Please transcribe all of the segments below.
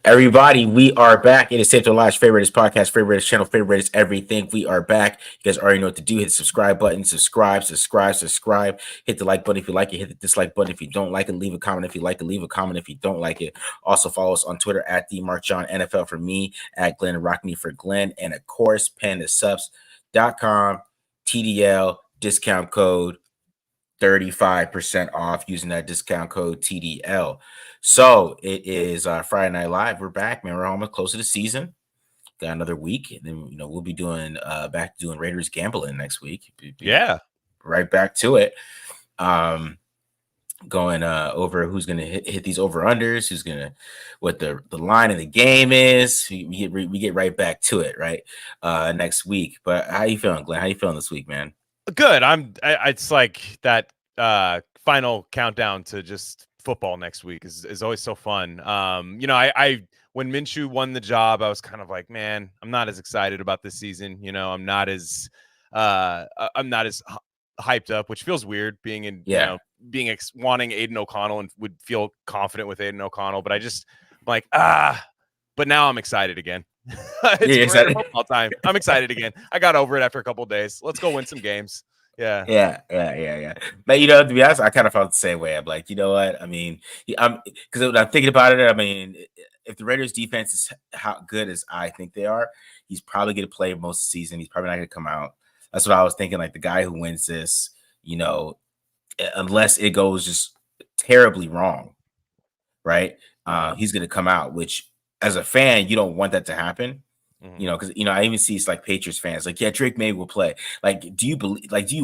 Everybody, we are back. It is Safe to Lodge, favorite podcast, favorite channel, favorite everything. We are back. You guys already know what to do. Hit the subscribe button, subscribe. Hit the like button if you like it. Hit the dislike button if you don't like it. Leave a comment if you like it. Leave a comment if you don't like it. Also follow us on Twitter at the Mark John NFL for me, at Glen and Rockney for Glen, and of course, pandasubs.com, TDL discount code 35% off using that discount code TDL. So it is Friday Night Live. We're back, man. We're almost close to the season. Got another week, and then we'll be doing back to doing Raiders gambling next week. Yeah, right back to it. Going over who's gonna hit these over unders, who's gonna what the line of the game is. We get right back to it right next week. But how you feeling, Glenn? How you feeling this week, man? Good. It's like that final countdown to just football next week is always so fun. I when Minshew won the job, I was kind of like, man, I'm not as excited about this season. I'm not as hyped up, which feels weird being in, wanting Aiden O'Connell and would feel confident with Aiden O'Connell. But I'm like, but now I'm excited again. It's Raider football time. I'm excited again. I got over it after a couple of days. Let's go win some games. Yeah. But to be honest, I kind of felt the same way. I'm like, you know what? I mean, because when I'm thinking about it, I mean, if the Raiders defense is how good as I think they are, he's probably going to play most of the season. He's probably not going to come out. That's what I was thinking. Like the guy who wins this, unless it goes just terribly wrong, right? He's going to come out, which as a fan, you don't want that to happen. Because I even see it's like Patriots fans like, yeah, Drake May will play. Like, do you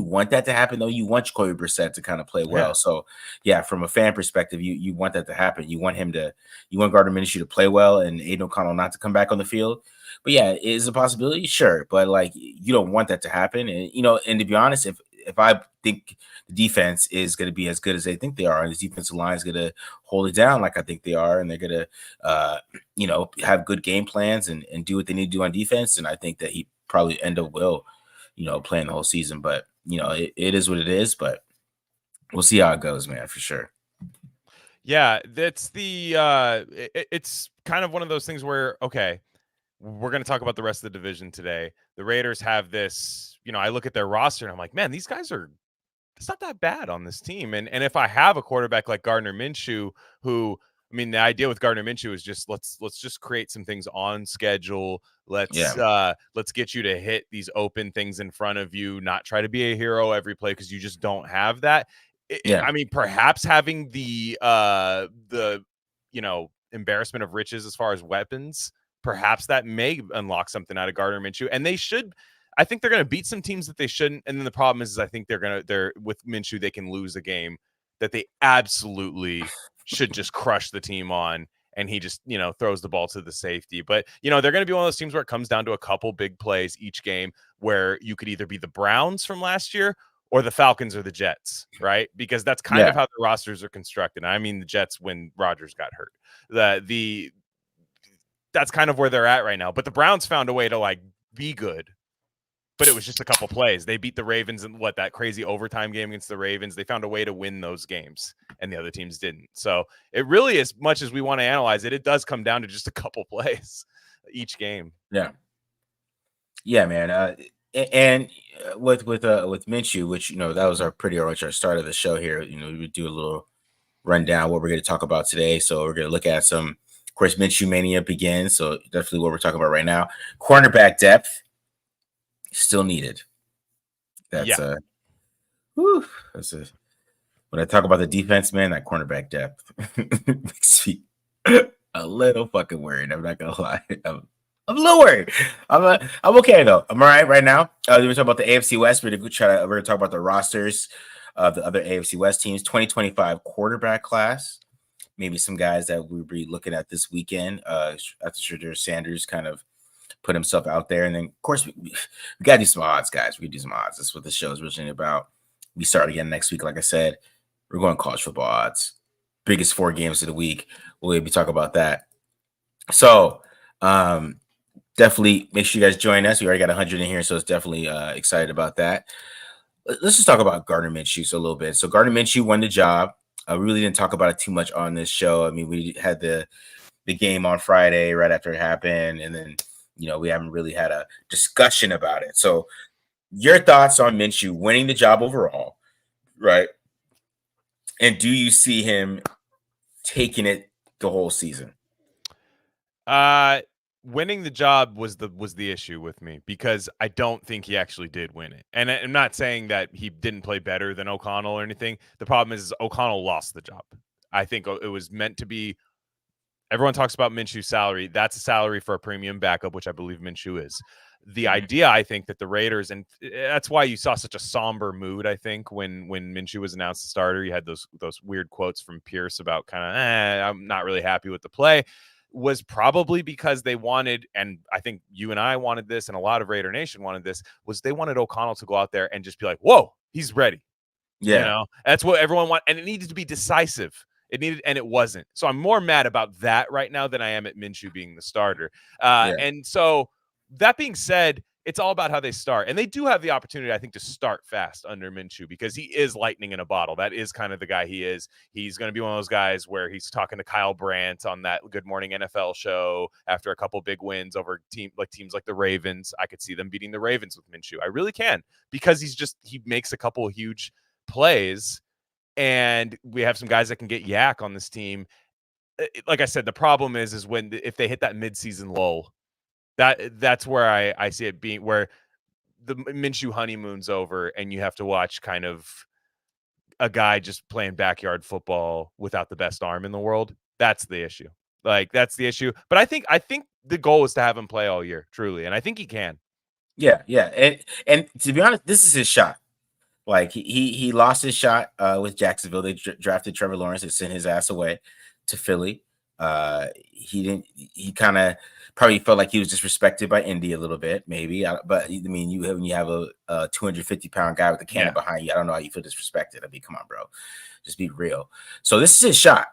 want that to happen though? You want Jacoby Brissett to kind of play well. So yeah, from a fan perspective, you want that to happen. You want Gardner Minshew to play well and Aiden O'Connell not to come back on the field. But yeah, is a possibility, sure. But like, you don't want that to happen. And and to be honest, if I think the defense is going to be as good as they think they are, and the defensive line is going to hold it down like I think they are, and they're going to, have good game plans and do what they need to do on defense, and I think that he probably end up playing the whole season. But it is what it is. But we'll see how it goes, man, for sure. Yeah, that's it's kind of one of those things where, okay, we're going to talk about the rest of the division today. The Raiders have this, I look at their roster and I'm like, man, these guys it's not that bad on this team. And if I have a quarterback like Gardner Minshew, who, I mean, the idea with Gardner Minshew is just let's just create some things on schedule. Let's get you to hit these open things in front of you, not try to be a hero every play because you just don't have that. I mean, perhaps having the embarrassment of riches as far as weapons, perhaps that may unlock something out of Gardner Minshew, and they should. I think they're going to beat some teams that they shouldn't. And then the problem is I think they're with Minshew, they can lose a game that they absolutely should just crush the team on. And he just, throws the ball to the safety. But, they're going to be one of those teams where it comes down to a couple big plays each game where you could either be the Browns from last year or the Falcons or the Jets, right? Because that's kind of how the rosters are constructed. I mean, the Jets when Rodgers got hurt. That's kind of where they're at right now. But the Browns found a way to be good. But it was just a couple plays. They beat the Ravens in that crazy overtime game against the Ravens. They found a way to win those games, and the other teams didn't. So it really, as much as we want to analyze it, it does come down to just a couple plays each game. Yeah, man. And with Minshew, which that was pretty much our start of the show here. We would do a little rundown what we're going to talk about today. So we're going to look at some. Of course, Minshew Mania begins. So definitely what we're talking about right now. Cornerback depth. Still needed. When I talk about the defense, man, that cornerback depth makes me a little fucking worried. I'm not gonna lie. I'm a little worried. I'm okay though. I'm all right now. We're talking about the AFC West. We're gonna talk about the rosters of the other AFC West teams. 2025 quarterback class. Maybe some guys that we'll be looking at this weekend. After Shedeur Sanders kind of put himself out there, and then of course we gotta do some odds, guys. We do some odds. That's what the show is originally about. We start again next week. Like I said, we're going college football odds. Biggest 4 games of the week. We'll be talking about that. So definitely make sure you guys join us. We already got 100 in here, so it's definitely excited about that. Let's just talk about Gardner Minshew a little bit. So Gardner Minshew won the job. We really didn't talk about it too much on this show. I mean, we had the the game on Friday right after it happened, and then we haven't really had a discussion about it. So, your thoughts on Minshew winning the job overall, right? And do you see him taking it the whole season? Winning the job was the issue with me because I don't think he actually did win it. And I'm not saying that he didn't play better than O'Connell or anything. The problem is O'Connell lost the job. I think it was meant to be. Everyone talks about Minshew's salary. That's a salary for a premium backup, which I believe Minshew is. The idea, I think, that the Raiders, and that's why you saw such a somber mood, I think, when Minshew was announced the starter. You had those weird quotes from Pierce about kind of, I'm not really happy with the play, was probably because they wanted, and I think you and I wanted this, and a lot of Raider Nation wanted this, was they wanted O'Connell to go out there and just be like, whoa, he's ready. Yeah. That's what everyone wanted. And it needed to be decisive. It needed, and it wasn't. So I'm more mad about that right now than I am at Minshew being the starter. Yeah. And so that being said, it's all about how they start. And they do have the opportunity, I think, to start fast under Minshew because he is lightning in a bottle. That is kind of the guy he is. He's going to be one of those guys where he's talking to Kyle Brandt on that Good Morning NFL show after a couple big wins over teams like the Ravens. I could see them beating the Ravens with Minshew. I really can, because he makes a couple of huge plays, and we have some guys that can get yak on this team. Like I said, the problem is if they hit that midseason lull, that's where I see it being, where the Minshew honeymoon's over and you have to watch kind of a guy just playing backyard football without the best arm in the world. That's the issue. That's the issue. But I think the goal is to have him play all year, truly, and I think he can. Yeah. And to be honest, this is his shot. Like he lost his shot with Jacksonville. They drafted Trevor Lawrence and sent his ass away to Philly. He didn't. He kind of probably felt like he was disrespected by Indy a little bit, maybe. But I mean, when you have a 250-pound guy with a cannon behind you, I don't know how you feel disrespected. I mean, come on, bro, just be real. So this is his shot.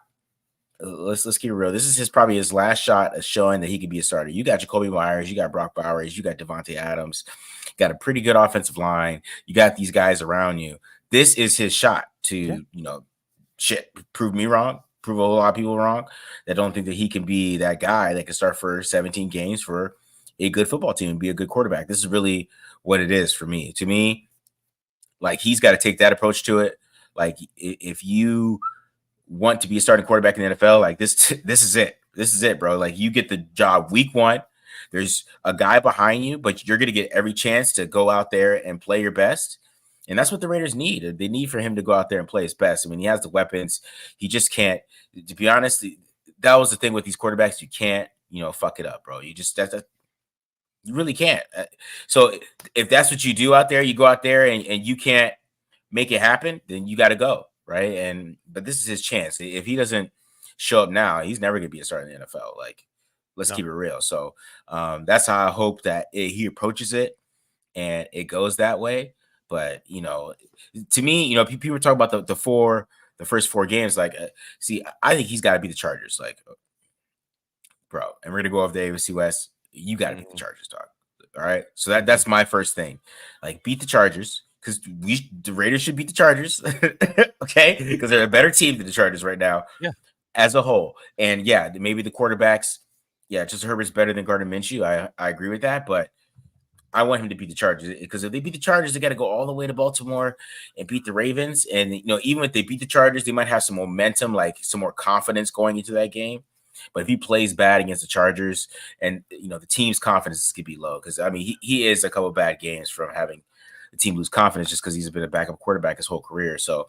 Let's keep it real. This is probably his last shot of showing that he could be a starter. You got Jacoby Myers, you got Brock Bowers, you got Devontae Adams, got a pretty good offensive line. You got these guys around you. This is his shot to, prove me wrong, prove a lot of people wrong that don't think that he can be that guy that can start for 17 games for a good football team and be a good quarterback. This is really what it is for me. To me, like, he's got to take that approach to it. Like, if you want to be a starting quarterback in the NFL, like this is it. This is it, bro. Like, you get the job week one. There's a guy behind you, but you're going to get every chance to go out there and play your best. And that's what the Raiders need. They need for him to go out there and play his best. I mean, he has the weapons. He just can't, to be honest, that was the thing with these quarterbacks. You can't, fuck it up, bro. You just, you really can't. So if that's what you do out there, you go out there and you can't make it happen, then you got to go. Right. But this is his chance. If he doesn't show up now, he's never going to be a starter in the NFL. Like, let's keep it real. So that's how I hope that he approaches it and it goes that way. But, to me, people were talking about the first four games. Like, see, I think he's got to be the Chargers. Like, bro, and we're going to go off the AFC West. You got to beat the Chargers, dog. All right. So that's my first thing. Like, beat the Chargers. Because the Raiders should beat the Chargers, okay? Because they're a better team than the Chargers right now, as a whole. And maybe the quarterbacks, Justin Herbert's better than Gardner Minshew. I agree with that, but I want him to beat the Chargers, because if they beat the Chargers, they got to go all the way to Baltimore and beat the Ravens. And even if they beat the Chargers, they might have some momentum, like some more confidence going into that game. But if he plays bad against the Chargers, and the team's confidence could be low, because I mean he is a couple of bad games from having the team lose confidence just because he's been a backup quarterback his whole career. So,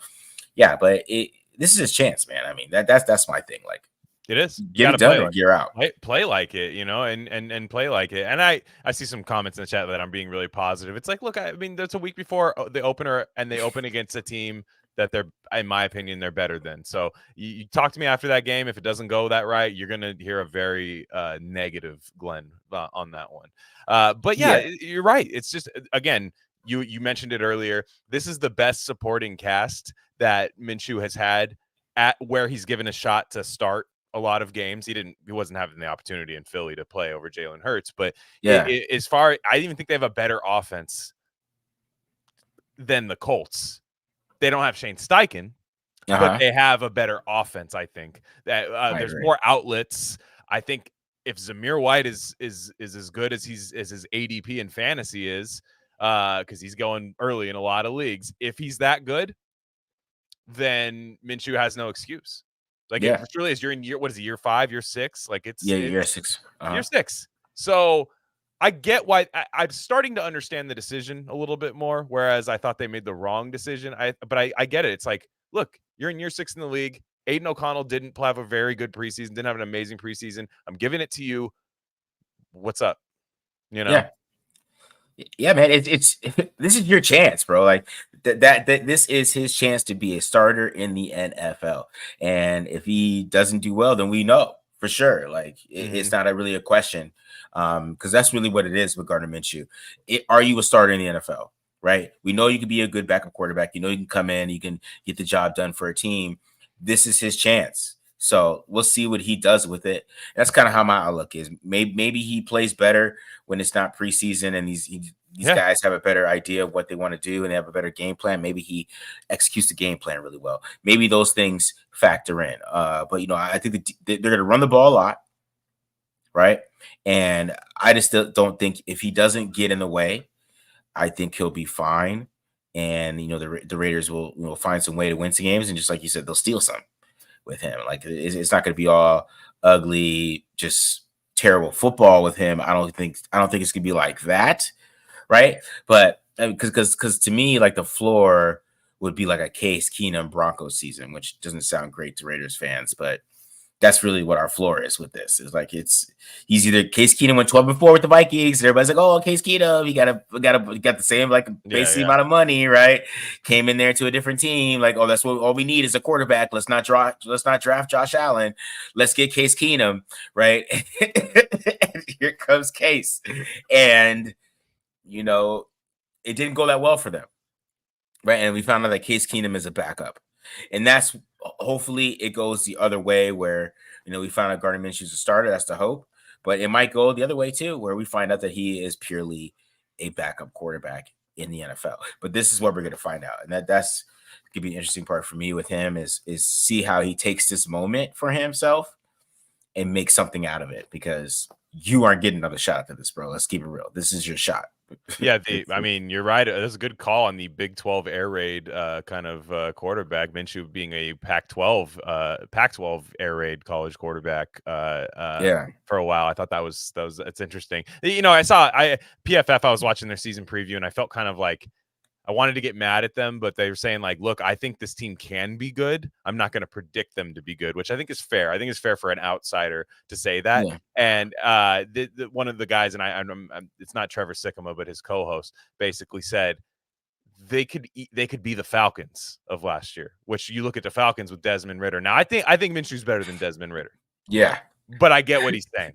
but this is his chance, man. I mean, that's my thing. Like, it is. Get it done and gear out. Play like it, and play like it. And I see some comments in the chat that I'm being really positive. It's like, look, I mean, there's a week before the opener, and they open against a team that they're, in my opinion, they're better than. So you talk to me after that game. If it doesn't go that right, you're gonna hear a very negative Glen on that one. But you're right. It's just, again, you mentioned it earlier. This is the best supporting cast that Minshew has had at where he's given a shot to start a lot of games. He wasn't having the opportunity in Philly to play over Jalen Hurts, but as far, I even think they have a better offense than the Colts. They don't have Shane Steichen, but they have a better offense. I think that there's more outlets. I think if Zamir White is as good as his ADP in fantasy is, because he's going early in a lot of leagues, if he's that good, then Minshew has no excuse. Like it Yeah. truly is. You're in what is it, year 5, year 6? Like it's Yeah, year 6. year 6. So I get why I'm starting to understand the decision a little bit more, whereas I thought they made the wrong decision. But I get it. It's like, look, you're in year 6 in the league. Aiden O'Connell didn't have a very good preseason, didn't have an amazing preseason. I'm giving it to you. What's up? You know? Yeah. Yeah, man, it's this is your chance, bro. Like that this is his chance to be a starter in the NFL. And if he doesn't do well, then we know for sure. Like it's not really a question. Because that's really what it is with Gardner Minshew. Are you a starter in the NFL? Right? We know you can be a good backup quarterback. You know you can come in, you can get the job done for a team. This is his chance. So we'll see what he does with it. That's kind of how my outlook is. Maybe he plays better when it's not preseason and these guys have a better idea of what they want to do and they have a better game plan. Maybe he executes the game plan really well. Maybe those things factor in. But I think they're going to run the ball a lot, right? And I just don't think if he doesn't get in the way, I think he'll be fine. And the Raiders will find some way to win some games, and just like you said, they'll steal some with him. Like it's not going to be all ugly, just terrible football with him. I don't think it's going to be like that, right? But because to me, like the floor would be like a Case Keenum Broncos season, which doesn't sound great to Raiders fans, but that's really what our floor is with this. It's like he's either Case Keenum went 12-4 with the Vikings, and everybody's like, oh, Case Keenum, he got the same like basic amount of money, right? Came in there to a different team, like, oh, that's what all we need is a quarterback. Let's not draft Josh Allen. Let's get Case Keenum, right? And here comes Case, and it didn't go that well for them, right? And we found out that Case Keenum is a backup, and that's hopefully it goes the other way where we found out Gardner Minshew is a starter. That's the hope, but it might go the other way too, where we find out that he is purely a backup quarterback in the NFL. But this is what we're going to find out, and that's gonna be an interesting part for me with him is see how he takes this moment for himself and make something out of it, because you aren't getting another shot at this, bro. Let's keep it real. This is your shot. Yeah, I mean, you're right. That's a good call on the Big 12 air raid kind of quarterback. Minshew being a Pac-12 air raid college quarterback for a while. I thought that's interesting. I saw PFF. I was watching their season preview, and I felt kind of like I wanted to get mad at them, but they were saying like, look, I think this team can be good. I'm not going to predict them to be good, which I think is fair. I think it's fair for an outsider to say that. Yeah. And one of the guys, and I'm it's not Trevor Sikkema, but his co-host basically said they could be the Falcons of last year, which you look at the Falcons with Desmond Ridder. Now I think Minshew's better than Desmond Ridder. Yeah. But I get what he's saying.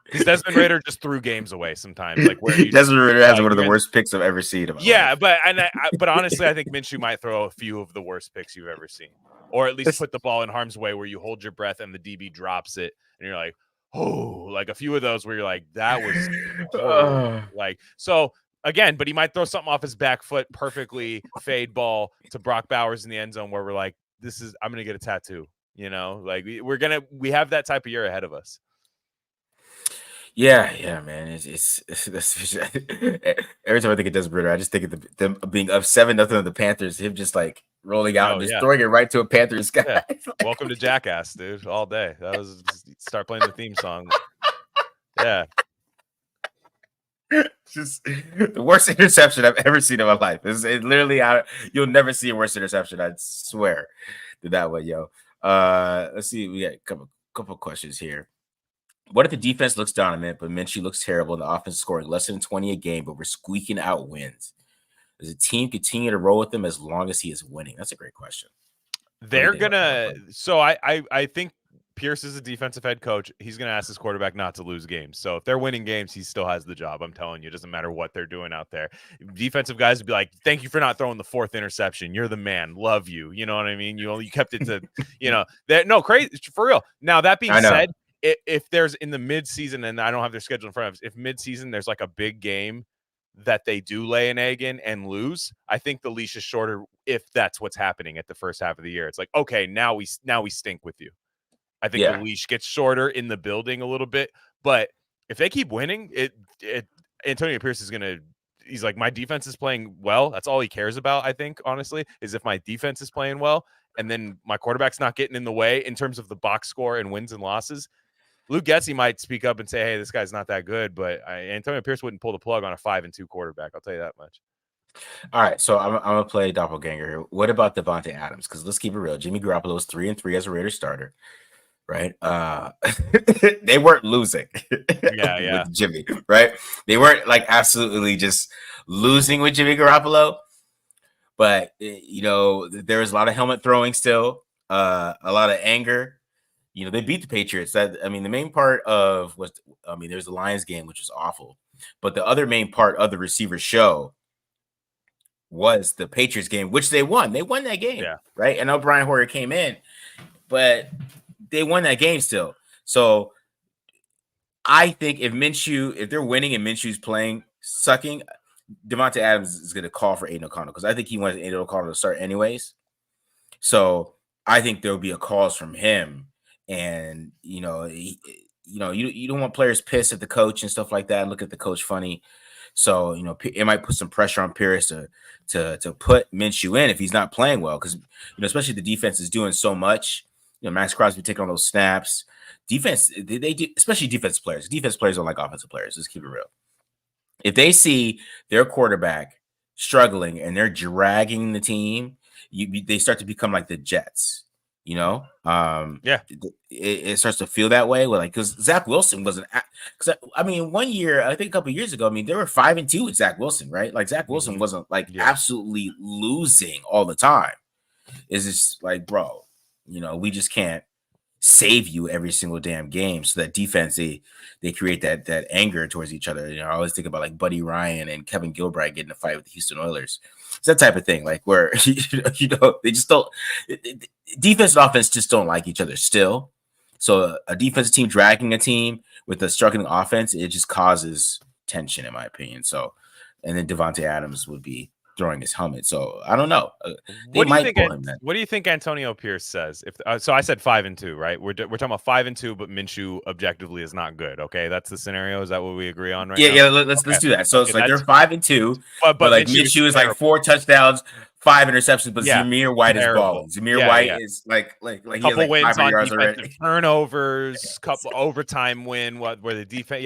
Because Desmond Ridder just threw games away sometimes. Like Desmond Ridder has one of the worst picks I've ever seen. But honestly, I think Minshew might throw a few of the worst picks you've ever seen, or at least put the ball in harm's way where you hold your breath and the DB drops it, and you're like, oh, like a few of those where you're like, that was horrible. Like so. Again, but he might throw something off his back foot, perfectly fade ball to Brock Bowers in the end zone where we're like, I'm gonna get a tattoo. Like we have that type of year ahead of us. Yeah, man. It's every time I think of Desmond Ridder, I just think of them being up 7-0 of the Panthers, him just like rolling out and just throwing it right to a Panthers guy. Yeah. Welcome to Jackass, dude. All day. That was start playing the theme song. Yeah. Just the worst interception I've ever seen in my life. It's literally you'll never see a worse interception. I swear to that one, yo. Let's see. We got a couple questions here. What if the defense looks dominant, but Minshew looks terrible and the offense is scoring less than 20 a game, but we're squeaking out wins? Does the team continue to roll with him as long as he is winning? That's a great question. They're gonna. So I think Pierce is a defensive head coach. He's gonna ask his quarterback not to lose games. So if they're winning games, he still has the job. I'm telling you, it doesn't matter what they're doing out there. Defensive guys would be like, "Thank you for not throwing the 4th interception. You're the man. Love you." You know what I mean? You kept it to, that crazy for real. Now that being said. If there's in the midseason, and I don't have their schedule in front of us, if midseason there's like a big game that they do lay an egg in and lose, I think the leash is shorter if that's what's happening at the first half of the year. It's like, okay, now we stink with you. I think the leash gets shorter in the building a little bit. But if they keep winning, Antonio Pierce is going to – he's like, my defense is playing well. That's all he cares about, I think, honestly, is if my defense is playing well and then my quarterback's not getting in the way in terms of the box score and wins and losses. Luke Getsy might speak up and say, hey, this guy's not that good, but Antonio Pierce wouldn't pull the plug on a 5-2 quarterback. I'll tell you that much. All right, so I'm going to play doppelganger here. What about Davante Adams? Because let's keep it real. Jimmy Garoppolo was 3-3 as a Raiders starter. Right. They weren't losing with Jimmy, right? They weren't like absolutely just losing with Jimmy Garoppolo. But there was a lot of helmet throwing still, a lot of anger. They beat the Patriots. The main part of there's the Lions game, which was awful. But the other main part of the receiver show was the Patriots game, which they won. They won that game. Yeah. Right. And Brian Hoyer came in, but they won that game still. So I think if they're winning and Minshew's playing, sucking, Davante Adams is going to call for Aiden O'Connell because I think he wants Aiden O'Connell to start anyways. So I think there'll be a calls from him, and you don't want players pissed at the coach and stuff like that and look at the coach funny. So it might put some pressure on Pierce to put Minshew in if he's not playing well because especially the defense is doing so much. Max Crosby taking on those snaps. Defense, they do, especially defense players. Defense players don't like offensive players. Let's keep it real. If they see their quarterback struggling and they're dragging the team, they start to become like the Jets. It starts to feel that way. Because Zach Wilson wasn't. Because 1 year, I think a couple of years ago, they were 5-2 with Zach Wilson, right? Like Zach Wilson wasn't absolutely losing all the time. It's just like, bro. We just can't save you every single damn game. So that defense, they create that anger towards each other. I always think about like Buddy Ryan and Kevin Gilbride getting a fight with the Houston Oilers. It's that type of thing, like where they just don't. Defense and offense just don't like each other still. So a defensive team dragging a team with a struggling offense, it just causes tension, in my opinion. So, and then Davante Adams would be throwing his helmet. So I don't know. What do you think Antonio Pierce says? So I said 5-2, right? We're talking about 5-2, but Minshew objectively is not good. Okay, that's the scenario. Is that what we agree on right now? Yeah. Let's do that. So it's like they're 5-2, but like Minshew is like 4 touchdowns, 5 interceptions, but Zamir White is balling. Zamir White is like couple he wins on yards defensive turnovers, couple overtime win. Where the defense,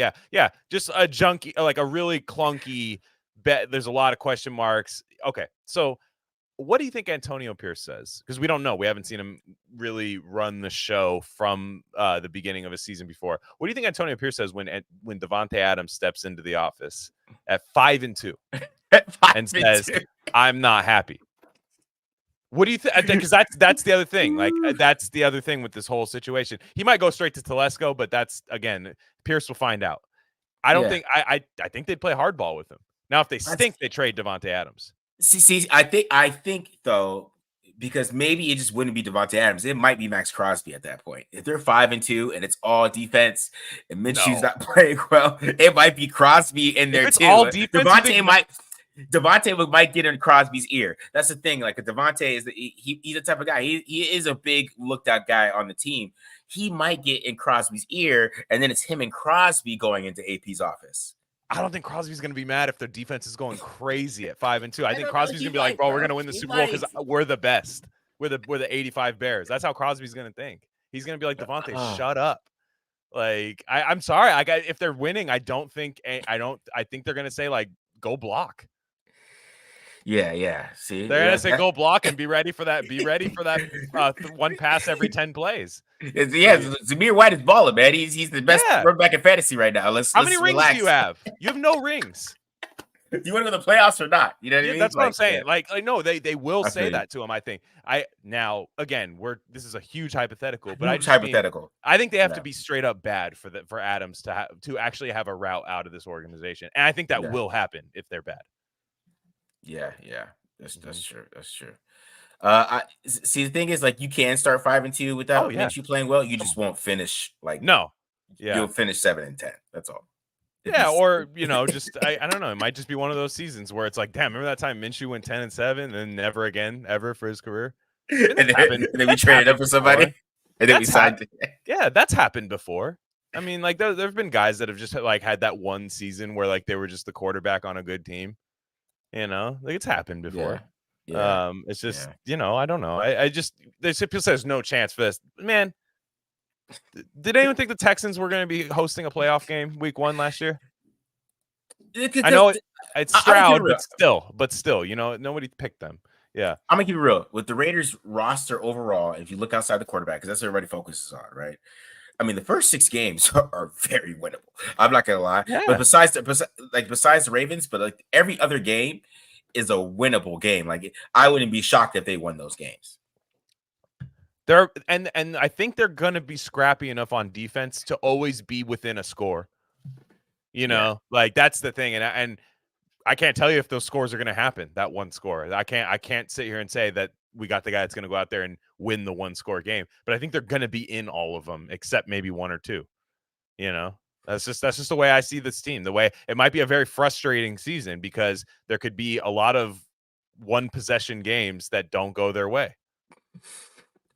just a junky, like a really clunky. Bet there's a lot of question marks. Okay, so what do you think Antonio Pierce says? Because we don't know. We haven't seen him really run the show from the beginning of a season before. What do you think Antonio Pierce says when Davante Adams steps into the office at 5-2 and says, "I'm not happy"? What do you think? Because that's the other thing. Like that's the other thing with this whole situation. He might go straight to Telesco, but that's again, Pierce will find out. I don't think I think they'd play hardball with him. Now, if they stink, they trade Davante Adams. See, I think though, because maybe it just wouldn't be Davante Adams. It might be Max Crosby at that point. If they're 5-2 and it's all defense and Minshew's not playing well, it might be Crosby in there too. All defense, Davante might get in Crosby's ear. That's the thing. Like Davante is he's the type of guy. He is a big looked out guy on the team. He might get in Crosby's ear, and then it's him and Crosby going into AP's office. I don't think Crosby's going to be mad if their defense is going crazy at 5-2. I think Crosby's going to be like, bro, we're going to win the Super Bowl because we're the best. We're the 85 Bears. That's how Crosby's going to think. He's going to be like, Davante, shut up. Like, I'm sorry. If they're winning, I think they're going to say, like, go block. Yeah. See, they're going to say, go block and be ready for that. Be ready for that one pass every 10 plays. Zamir White is balling, man. He's the best running back in fantasy right now. How many rings do you have? You have no rings. Do you want to go to the playoffs or not? You know what I mean? That's what I'm saying. Like, no, they will say that to him. I think. This is a huge hypothetical, but I think they have to be straight up bad for Adams to actually have a route out of this organization, and I think that will happen if they're bad. Yeah, that's true. That's true. See, the thing is, like, you can start 5-2 without Minshew playing well. You just won't finish you'll finish 7-10. That's all. Or just I don't know. It might just be one of those seasons where it's like, damn, remember that time Minshew went 10-7 and then never again ever for his career. and then we traded up for somebody. And then we signed. Yeah, that's happened before. I mean, like there have been guys that have just like had that one season where like they were just the quarterback on a good team. Like it's happened before. Yeah. It's just I don't know. I just people say there's no chance for this. Man, did anyone think the Texans were going to be hosting a playoff game week 1 last year? I know it's Stroud, but still, nobody picked them. Yeah, I'm gonna keep it real with the Raiders roster overall. If you look outside the quarterback, because that's what everybody focuses on, right? I mean, the first 6 games are very winnable. I'm not gonna lie. Yeah. But besides the Ravens, but like every other game is a winnable game. Like I wouldn't be shocked if they won those games. And I think they're gonna be scrappy enough on defense to always be within a score. Like that's the thing, and I can't tell you if those scores are gonna happen. That one score, I can't sit here and say that we got the guy that's gonna go out there and win the 1-score game. But I think they're gonna be in all of them except maybe 1 or 2. That's just the way I see this team. The way it might be a very frustrating season because there could be a lot of 1-possession games that don't go their way.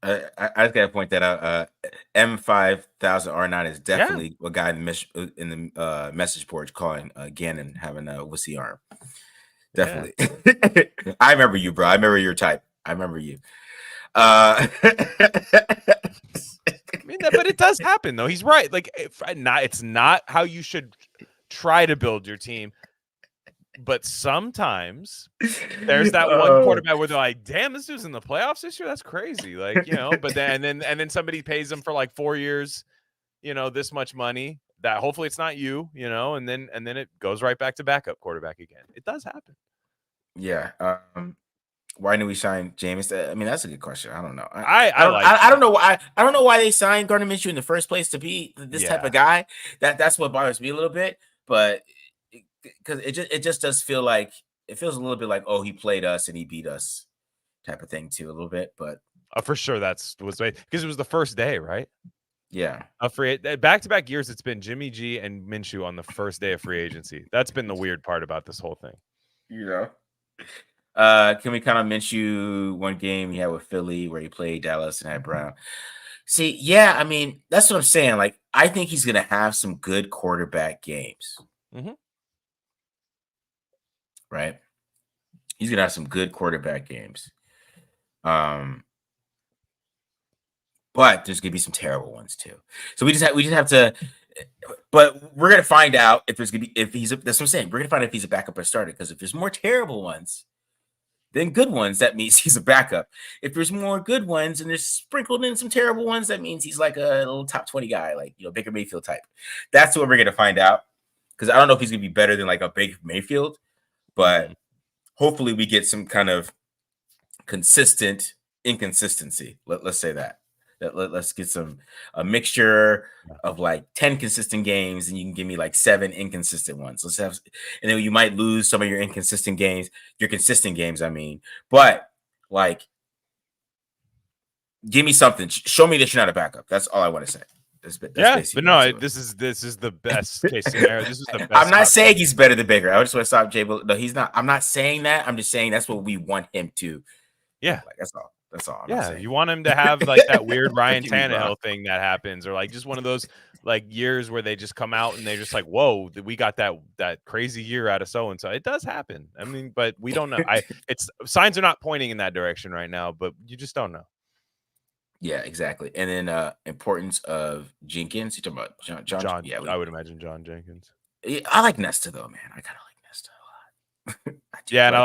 I just gotta point that out. M5000R9 is definitely a guy in the message board calling Gannon having a wussy arm. Definitely. Yeah. I remember you, bro. I remember your type. I remember you. I mean, but it does happen though. He's right. Like, it's not how you should try to build your team. But sometimes there's that one quarterback where they're like, "Damn, this dude's in the playoffs this year. That's crazy." Like, but then somebody pays him for like 4 years, this much money. That hopefully it's not you, and then it goes right back to backup quarterback again. It does happen. Yeah. Why didn't we sign Jameis? I mean, that's a good question. I don't know. I don't know why. I don't know why they signed Gardner Minshew in the first place to be this type of guy. That's what bothers me a little bit. But because it just does feel like it feels a little bit like, oh, he played us and he beat us type of thing too, a little bit. But for sure because it was the first day, right? Yeah. Back-to-back years, it's been Jimmy G and Minshew on the first day of free agency. That's been the weird part about this whole thing. Can we kind of Minshew one game he had with Philly where he played Dallas and had Brown? See, yeah, I mean, that's what I'm saying. Like, I think he's gonna have some good quarterback games. Mm-hmm. Right? He's gonna have some good quarterback games. But there's gonna be some terrible ones too. So we just have to. But we're gonna find out if there's gonna be that's what I'm saying. We're gonna find out if he's a backup or starter. Because if there's more terrible ones than good ones, that means he's a backup. If there's more good ones and there's sprinkled in some terrible ones, that means he's like a little top 20 guy, like Baker Mayfield type. That's what we're gonna find out. Because I don't know if he's gonna be better than like a Baker Mayfield, but hopefully we get some kind of consistent inconsistency. Let's say that. Let's get a mixture of like 10 consistent games, and you can give me like 7 inconsistent ones. And then you might lose some of your inconsistent games, your consistent games, I mean. But like, give me something. Show me that you're not a backup. That's all I want to say. That's but no, this is the best case scenario. This is the best. I'm not saying he's better than Baker. I just want to stop Jay. No, he's not. I'm not saying that. I'm just saying that's what we want him to. Yeah, like, that's all. That's all. You want him to have like that weird Ryan Tannehill thing that happens, or like just one of those like years where they just come out and they're just like, "Whoa, we got that crazy year out of so and so." It does happen. I mean, but we don't know. It's signs are not pointing in that direction right now, but you just don't know. Yeah, exactly. And then importance of Jenkins. You talking about John? Yeah, I would imagine John Jenkins. Yeah, I like Nesta though, man. I kind of like Nesta a lot. Yeah, and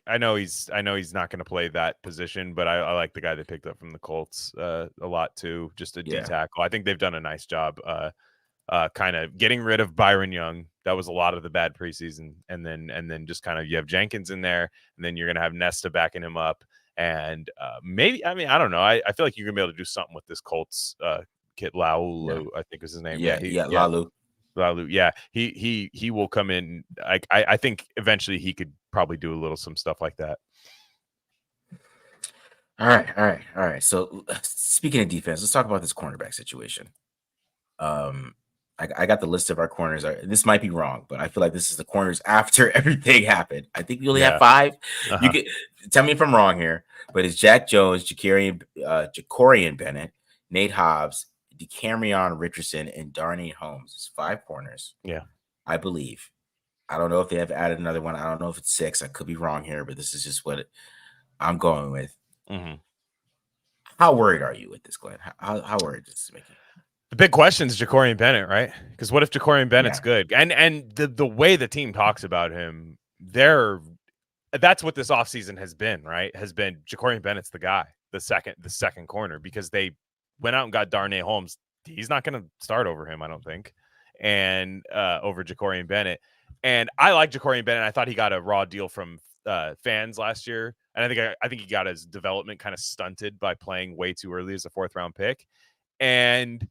I know he's not going to play that position, but I like the guy they picked up from the Colts a lot too. Just a D tackle. I think they've done a nice job, kind of getting rid of Byron Young. That was a lot of the bad preseason, and then just kind of you have Jenkins in there, and then you're going to have Nesta backing him up, and maybe I don't know. I feel like you're going to be able to do something with this Colts kid Laulu, I think is his name. Lalu. Lalu, yeah, he will come in. I think eventually he could probably do some stuff like that. All right. So speaking of defense, let's talk about this cornerback situation. I got the list of our corners. This might be wrong, but I feel like this is the corners after everything happened. I think we only have 5. You can tell me if I'm wrong here, but it's Jack Jones, Jacorian Bennett, Nate Hobbs, DeCamerion Richardson, and Darnay Holmes. It's 5 corners. Yeah. I believe. I don't know if they have added another one. I don't know if it's 6. I could be wrong here, but this is just what I'm going with. Mm-hmm. How worried are you with this, Glenn? How worried is this making? The big question is Jacorian Bennett, right? Because what if Jacorian Bennett's good? And the way the team talks about him, that's what this offseason has been, right? Has been Jacorian Bennett's the guy, the second corner, because they went out and got Darnay Holmes. He's not going to start over him, I don't think, and over Jacorian Bennett. And I like Jacorian Bennett. I thought he got a raw deal from fans last year, and I think he got his development kind of stunted by playing way too early as a 4th-round pick. And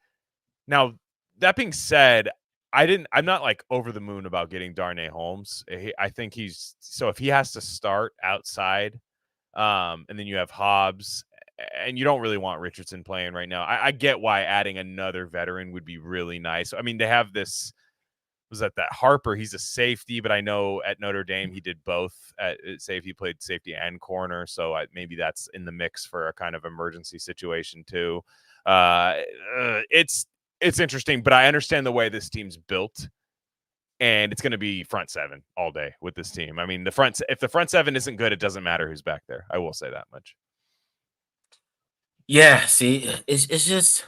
now, that being said, I'm not like over the moon about getting Darnay Holmes. I think if he has to start outside, and then you have Hobbs, and you don't really want Richardson playing right now. I get why adding another veteran would be really nice. I mean, they have this. Was that Harper? He's a safety, but I know at Notre Dame he did both at safety. He played safety and corner, so maybe that's in the mix for a kind of emergency situation too. It's interesting, but I understand the way this team's built, and it's going to be front 7 all day with this team. I mean, if the front 7 isn't good, it doesn't matter who's back there. I will say that much. Yeah, see, it's just,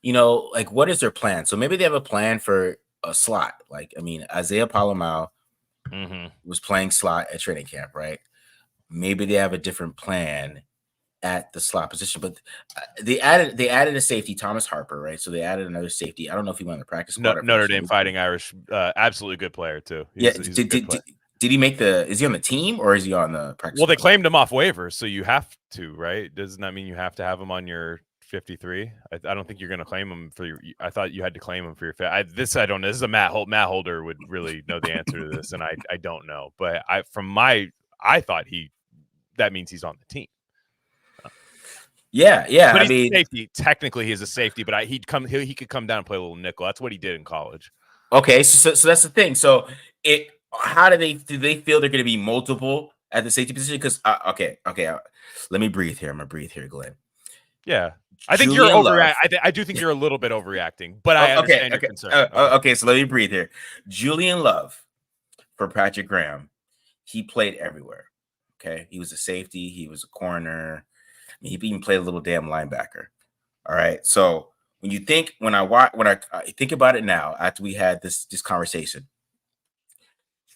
like, what is their plan? So maybe they have a plan for a slot. Like, I mean, Isaiah Palomau was playing slot at training camp, right? Maybe they have a different plan at the slot position, but they added a safety, Thomas Harper, right? So they added another safety. I don't know if he went on the practice squad. Notre Dame Fighting Irish, absolutely good player too. He's a good player. Did he make is he on the team or is he on the practice? Well, they claimed him off waivers, so you have to, right? Doesn't that mean you have to have him on your 53? I don't think you're going to claim him for your. I thought you had to claim him for your. I don't know. This is a Matt Holder would really know the answer to this, and I don't know. But I thought that means he's on the team. Yeah. But he's a safety. Technically, he's a safety, but he could come down and play a little nickel. That's what he did in college. Okay, so that's the thing. So how do they feel they're going to be multiple at the safety position? Because okay, let me breathe here. I'm gonna breathe here, Glenn. Yeah, I think you're overreacting. I do think you're a little bit overreacting, but I understand your concern. Okay, so let me breathe here. Julian Love for Patrick Graham, he played everywhere. Okay, he was a safety, he was a corner, he even played a little damn linebacker. All right, so when I think about it now, after we had this conversation,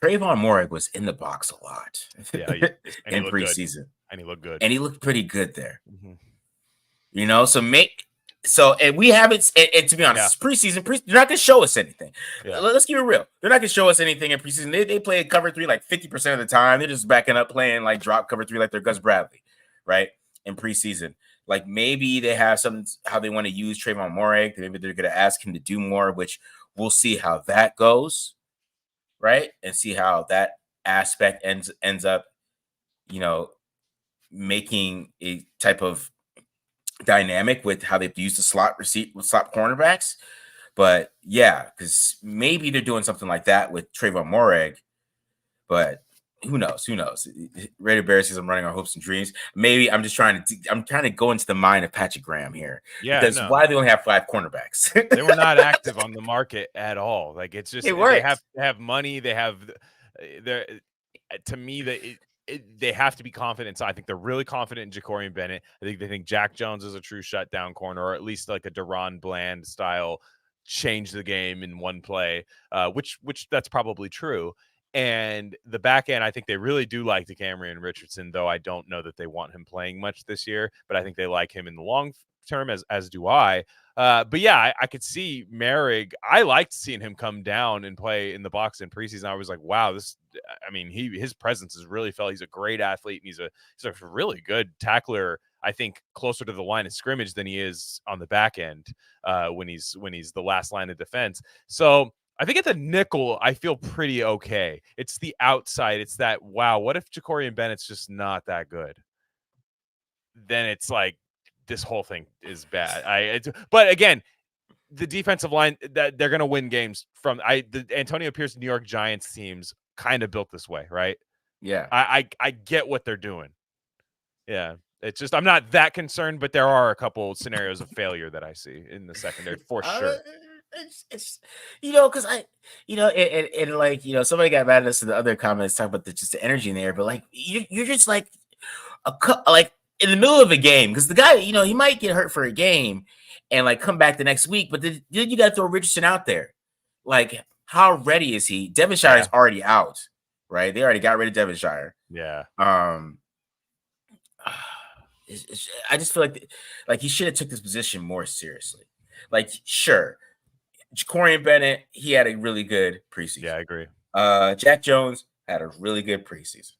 Trayvon Moehrig was in the box a lot. Yeah, in preseason, good. And he looked good, and he looked pretty good there. And we haven't. And to be honest, preseason, they're not going to show us anything. Yeah. Let's keep it real. They're not going to show us anything in preseason. They play cover 3 like 50% of the time. They're just backing up playing like drop cover 3 like they're Gus Bradley, right? In preseason. Like maybe they have how they want to use Trayvon Moehrig. Maybe they're going to ask him to do more, which we'll see how that goes, right? And see how that aspect ends up, making a type of dynamic with how they've used the slot cornerbacks. But yeah, because maybe they're doing something like that with Trayvon Moehrig, but who knows? Raider Bears says I'm running on hopes and dreams. Maybe I'm just trying to go into the mind of Patrick Graham here. Yeah, because why they only have 5 cornerbacks? They were not active on the market at all. Like it's just they have money. They have to me they have to be confident. So I think they're really confident in Jacorian Bennett. I think they think Jack Jones is a true shutdown corner, or at least like a Deron Bland style change the game in one play, which that's probably true. And the back end, I think they really do like DeCamerion Richardson, though I don't know that they want him playing much this year, but I think they like him in the long term, as do I. But yeah, I could see Moehrig. I liked seeing him come down and play in the box in preseason. I was like, wow, his presence is really felt. He's a great athlete, and he's a really good tackler. I think closer to the line of scrimmage than he is on the back end when he's the last line of defense. So I think at the nickel, I feel pretty okay. It's the outside. It's that, wow, what if Jacorian Bennett's just not that good? Then it's like this whole thing is bad. But again, the defensive line, that they're going to win games from the Antonio Pierce New York Giants teams kind of built this way, right? Yeah. I get what they're doing. Yeah. It's just I'm not that concerned, but there are a couple scenarios of failure that I see in the secondary for sure. It's because and like somebody got mad at us in the other comments talking about just the energy in there, but like you're just like like in the middle of a game because the guy he might get hurt for a game and like come back the next week, but then you got to throw Richardson out there. Like how ready is he? Devonshire is already out, right? They already got rid of Devonshire. Yeah. I just feel like he should have took this position more seriously. Like, sure, Jacorian Bennett, he had a really good preseason. Yeah, I agree. Jack Jones had a really good preseason.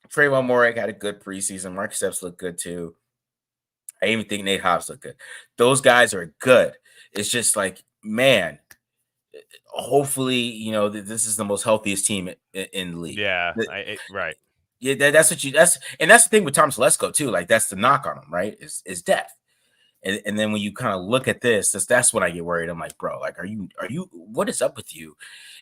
Trayvon Morik had a good preseason. Marcus Epps looked good too. I even think Nate Hobbs looked good. Those guys are good. It's just like, man, hopefully, this is the most healthiest team in the league. Yeah, right. Yeah, that's the thing with Tom Telesco too. Like that's the knock on him, right? Is depth. And then when you kind of look at that's when I get worried. I'm like, bro, like, are you, what is up with you?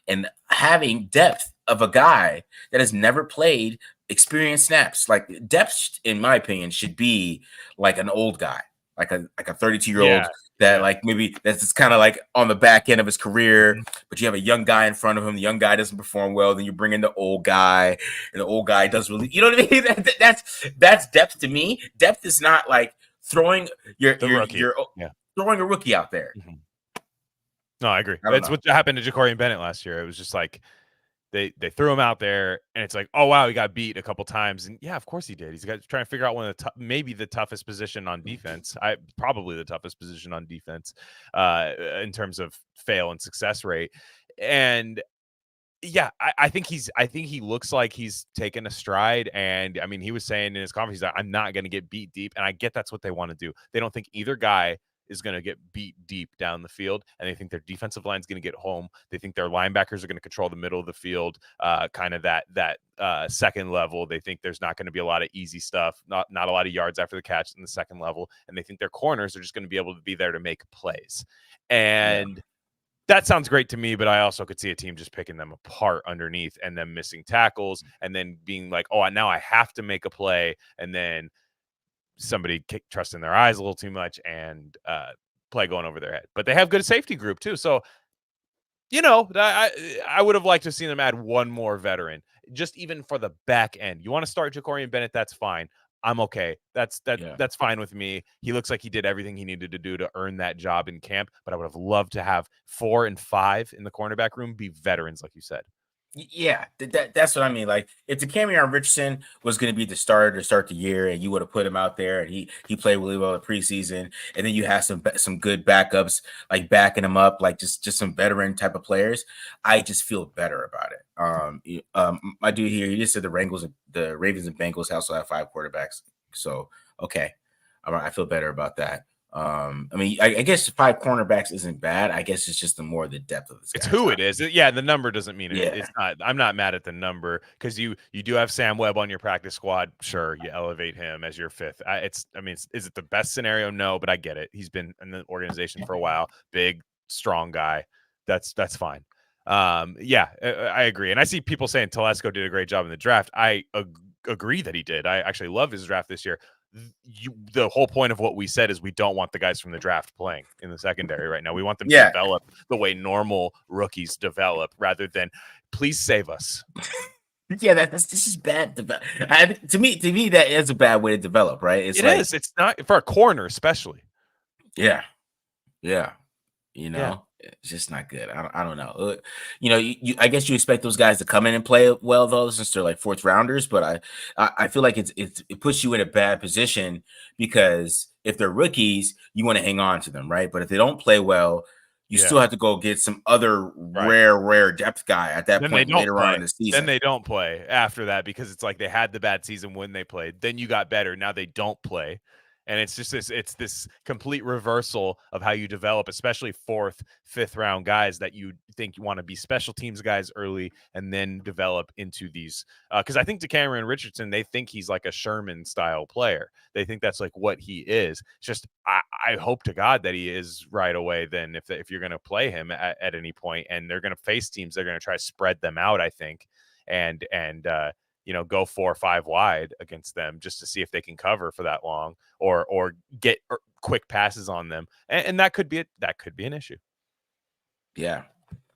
And having depth of a guy that has never played experienced snaps, like depth, in my opinion, should be like an old guy, like a 32-year-old that like maybe that's kind of like on the back end of his career, but you have a young guy in front of him. The young guy doesn't perform well, then you bring in the old guy, and the old guy does really, you know what I mean? That's depth to me. Depth is not like throwing throwing a rookie out there. Mm-hmm. No, I agree. That's what happened to Jacorian Bennett last year. It was just like they threw him out there, and it's like, oh wow, he got beat a couple times, and yeah, of course he did. He's trying to figure out one of the maybe the toughest position on defense. Probably the toughest position on defense in terms of fail and success rate. And yeah, I think he looks like he's taken a stride. And I mean, he was saying in his conference that I'm not going to get beat deep, and I get that's what they want to do. They don't think either guy is going to get beat deep down the field, and they think their defensive line is going to get home. They think their linebackers are going to control the middle of the field, kind of that second level. They think there's not going to be a lot of easy stuff, not a lot of yards after the catch in the second level, and they think their corners are just going to be able to be there to make plays. And that sounds great to me, but I also could see a team just picking them apart underneath and them missing tackles and then being like, oh, now I have to make a play, and then somebody trusting their eyes a little too much and play going over their head. But they have good safety group too. So, I would have liked to have seen them add one more veteran, just even for the back end. You want to start Jacorian Bennett, that's fine. I'm okay. That's fine with me. He looks like he did everything he needed to do to earn that job in camp, but I would have loved to have 4 and 5 in the cornerback room be veterans, like you said. Yeah, that's what I mean. Like, if Decamerion Richardson was going to be the starter to start the year, and you would have put him out there, and he played really well in preseason, and then you have some good backups like backing him up, like just some veteran type of players, I just feel better about it. My dude here, he just said the Ravens and Bengals also have 5 quarterbacks, so okay, I feel better about that. I mean, I guess 5 cornerbacks isn't bad. I guess it's just the depth of this. It's who it is. Yeah, the number doesn't mean it. It's not. I'm not mad at the number because you do have Sam Webb on your practice squad. Sure, you elevate him as your 5th. Is it the best scenario? No, but I get it. He's been in the organization for a while. Big, strong guy. That's fine. Yeah, I agree. And I see people saying Telesco did a great job in the draft. I agree that he did. I actually love his draft this year. The whole point of what we said is we don't want the guys from the draft playing in the secondary right now. We want them to develop the way normal rookies develop rather than please save us. This is bad. To me, that is a bad way to develop, right? It is. It's not for a corner, especially. Yeah. It's just not good. I don't know. I guess you expect those guys to come in and play well though, since they're like 4th rounders. But I feel like it puts you in a bad position because if they're rookies, you want to hang on to them, right? But if they don't play well, you still have to go get some other rare depth guy at that point later on in the season. Then they don't play after that because it's like they had the bad season when they played. Then you got better. Now they don't play. And it's just this complete reversal of how you develop, especially 4th, 5th round guys that you think you want to be special teams guys early and then develop into these. Because I think Decamerion Richardson, they think he's like a Sherman style player. They think that's like what he is. It's just I hope to God that he is right away. Then if you're going to play him at any point and they're going to face teams, they're going to try to spread them out, I think. And go 4 or 5 wide against them just to see if they can cover for that long or get quick passes on them. And that could be an issue. Yeah.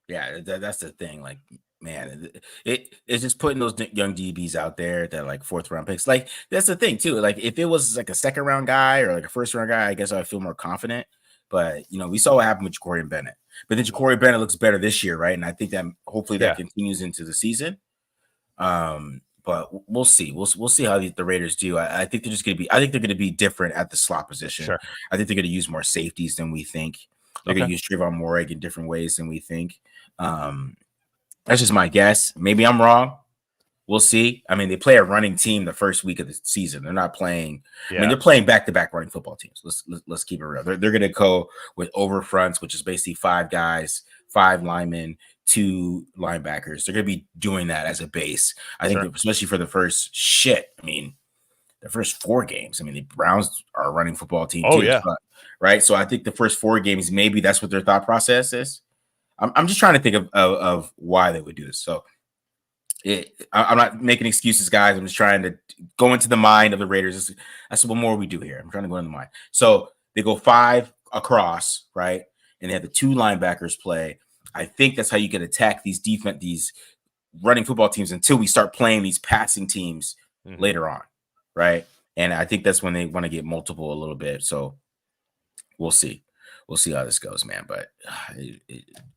Yeah, that's the thing. Like, man, it's just putting those young DBs out there that like 4th-round picks. Like, that's the thing too. Like, if it was like a 2nd-round guy or like a 1st-round guy, I guess I'd feel more confident. But we saw what happened with Ja'Cory Bennett. But then Ja'Cory Bennett looks better this year, right? And I think that hopefully that continues into the season. But we'll see. We'll see how the Raiders do. I think they're just going to be. I think they're going to be different at the slot position. Sure. I think they're going to use more safeties than we think. They're going to use Trayvon Moehrig in different ways than we think. That's just my guess. Maybe I'm wrong. We'll see. I mean, they play a running team the first week of the season. They're not playing. I mean, they're playing back-to-back running football teams. Let's keep it real. They're going to go with over fronts, which is basically 5 guys, 5 linemen, 2 linebackers. They're going to be doing that as a base. I think, especially for the first the first 4 games. I mean, the Browns are a running football team too. Yeah. Right. So I think the first 4 games, maybe that's what their thought process is. I'm just trying to think of why they would do this. So I'm not making excuses, guys. I'm just trying to go into the mind of the Raiders. That's what more we do here. I'm trying to go into the mind. So they go 5 across, right? And they have the 2 linebackers play. I think that's how you can attack these running football teams until we start playing these passing teams later on, right? And I think that's when they want to get multiple a little bit. So we'll see. We'll see how this goes, man. But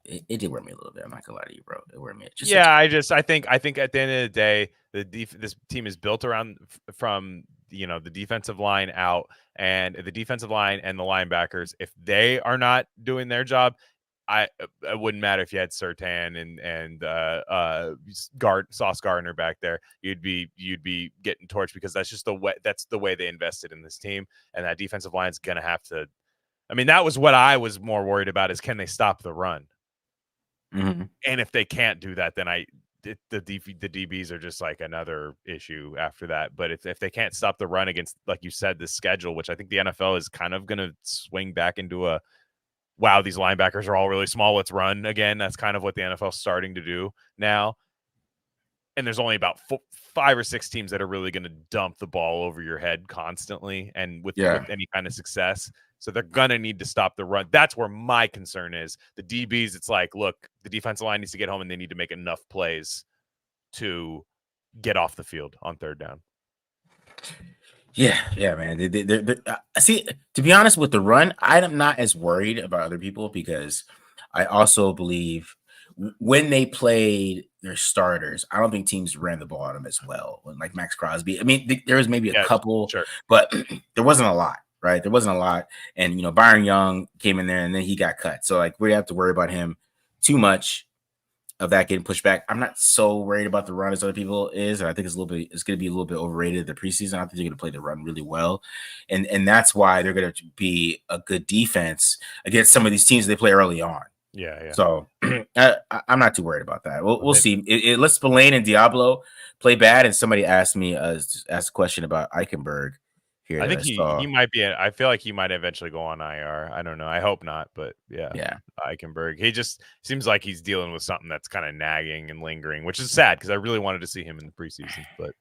it did wear me a little bit. I'm not gonna lie to you, bro. It wore me. I think at the end of the day, this team is built around from the defensive line out, and the defensive line and the linebackers. If they are not doing their job, it wouldn't matter if you had Surtain and Sauce Gardner back there. You'd be getting torched because that's just the way they invested in this team, and that defensive line is gonna have to. I mean, that was what I was more worried about is can they stop the run? And if they can't do that, then the DBs are just like another issue after that. But if they can't stop the run against, like you said, the schedule, which I think the NFL is kind of going to swing back into wow, these linebackers are all really small. Let's run again. That's kind of what the NFL is starting to do now. And there's only about 5 or 6 teams that are really going to dump the ball over your head constantly and with any kind of success. So they're going to need to stop the run. That's where my concern is. The DBs, it's like, look, the defensive line needs to get home and they need to make enough plays to get off the field on 3rd down. Yeah, man. See, to be honest with the run, I'm not as worried about other people because I also believe when they played their starters, I don't think teams ran the ball on them as well. Like Max Crosby. I mean, there was maybe a couple, but there wasn't a lot. Right. There wasn't a lot. And, Byron Young came in there and then he got cut. So like we have to worry about him too much of that getting pushed back. I'm not so worried about the run as other people is. And I think it's going to be a little bit overrated the preseason. I think they're going to play the run really well. And that's why they're going to be a good defense against some of these teams they play early on. Yeah. So I'm not too worried about that. We'll see. Let Spillane and Diablo play bad. And somebody asked a question about Eichenberg. Here I think he might be. I feel like he might eventually go on IR. I don't know. I hope not, but yeah. Eichenberg. He just seems like he's dealing with something that's kind of nagging and lingering, which is sad because I really wanted to see him in the preseason. But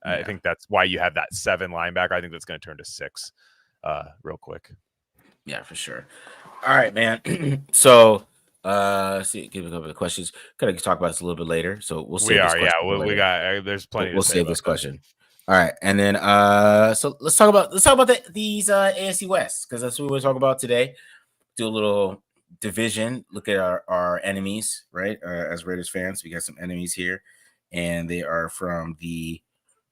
I think that's why you have that 7 linebacker. I think that's going to turn to 6 real quick. Yeah, for sure. All right, man. So let's see. Give a couple of questions. Kind of talk about this a little bit later. So we'll see. We got. There's plenty. We'll save this question. All right, and then so let's talk about these AFC West because that's what we're talking about today. Do a little division. Look at our enemies, right? As Raiders fans, we got some enemies here, and they are from the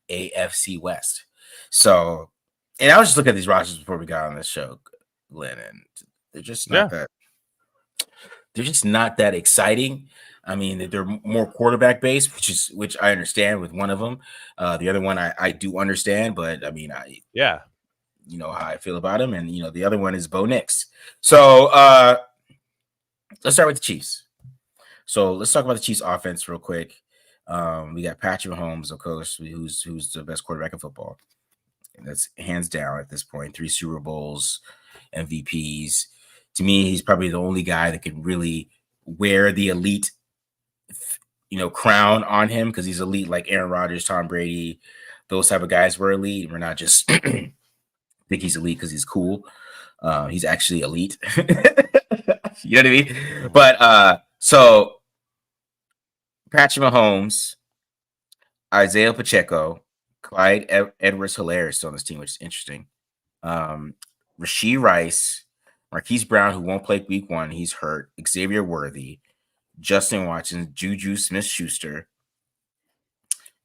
AFC West. So, and I was just looking at these rosters before we got on this show, Glen, and they're just not that. They're just not that exciting. I mean, they're more quarterback based, which I understand with one of them. The other one I do understand, but I mean, you know how I feel about him, and the other one is Bo Nix. So let's start with the Chiefs. So let's talk about the Chiefs offense real quick. We got Patrick Mahomes, of course, who's the best quarterback in football. And that's hands down at this point. 3 Super Bowls, MVPs. To me, he's probably the only guy that can really wear the elite, crown on him because he's elite, like Aaron Rodgers, Tom Brady, those type of guys were elite. We're not just think he's elite because he's cool. He's actually elite. You know what I mean? But so Patrick Mahomes, Isaiah Pacheco, Clyde Edwards-Helaire is still on this team, which is interesting. Rashee Rice, Marquise Brown, who won't play week 1, he's hurt. Xavier Worthy, Justin Watson, Juju Smith-Schuster.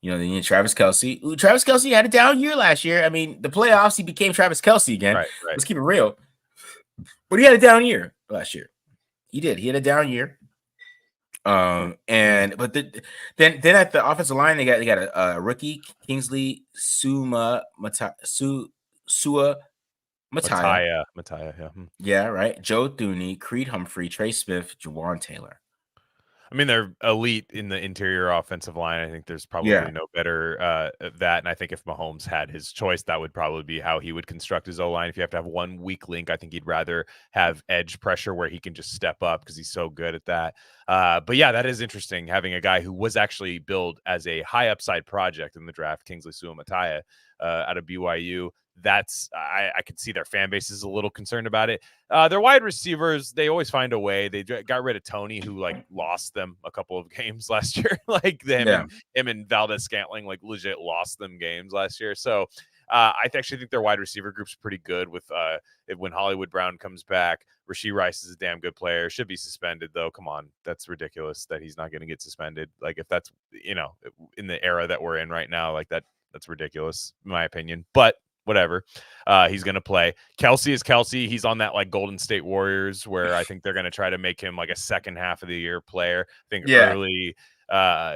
Then Travis Kelce. Ooh, Travis Kelce had a down year last year. I mean, the playoffs, he became Travis Kelce again. Right. Let's keep it real. But he had a down year last year. He did. He had a down year. Then at the offensive line, they got a rookie, Kingsley Sua Mattia. Yeah. Yeah, right. Joe Thuney, Creed Humphrey, Trey Smith, Jawan Taylor. I mean, they're elite in the interior offensive line. I think there's probably no better that. And I think if Mahomes had his choice, that would probably be how he would construct his O-line. If you have to have one weak link, I think he'd rather have edge pressure where he can just step up because he's so good at that. But yeah, that is interesting, having a guy who was actually billed as a high upside project in the draft, Kingsley Sua Mattia, out of BYU. That's I could see their fan base is a little concerned about it. Their wide receivers, they always find a way. They got rid of Tony, who lost them a couple of games last year. Him and Valdez-Scantling legit lost them games last year. So I actually think their wide receiver group's pretty good. With when Hollywood Brown comes back, Rashee Rice is a damn good player. Should be suspended though. Come on, that's ridiculous that he's not going to get suspended. If that's in the era that we're in right now, that's ridiculous in my opinion. But whatever. He's going to play. Kelce is Kelce. He's on that Golden State Warriors where I think they're going to try to make him a second half of the year player. I think early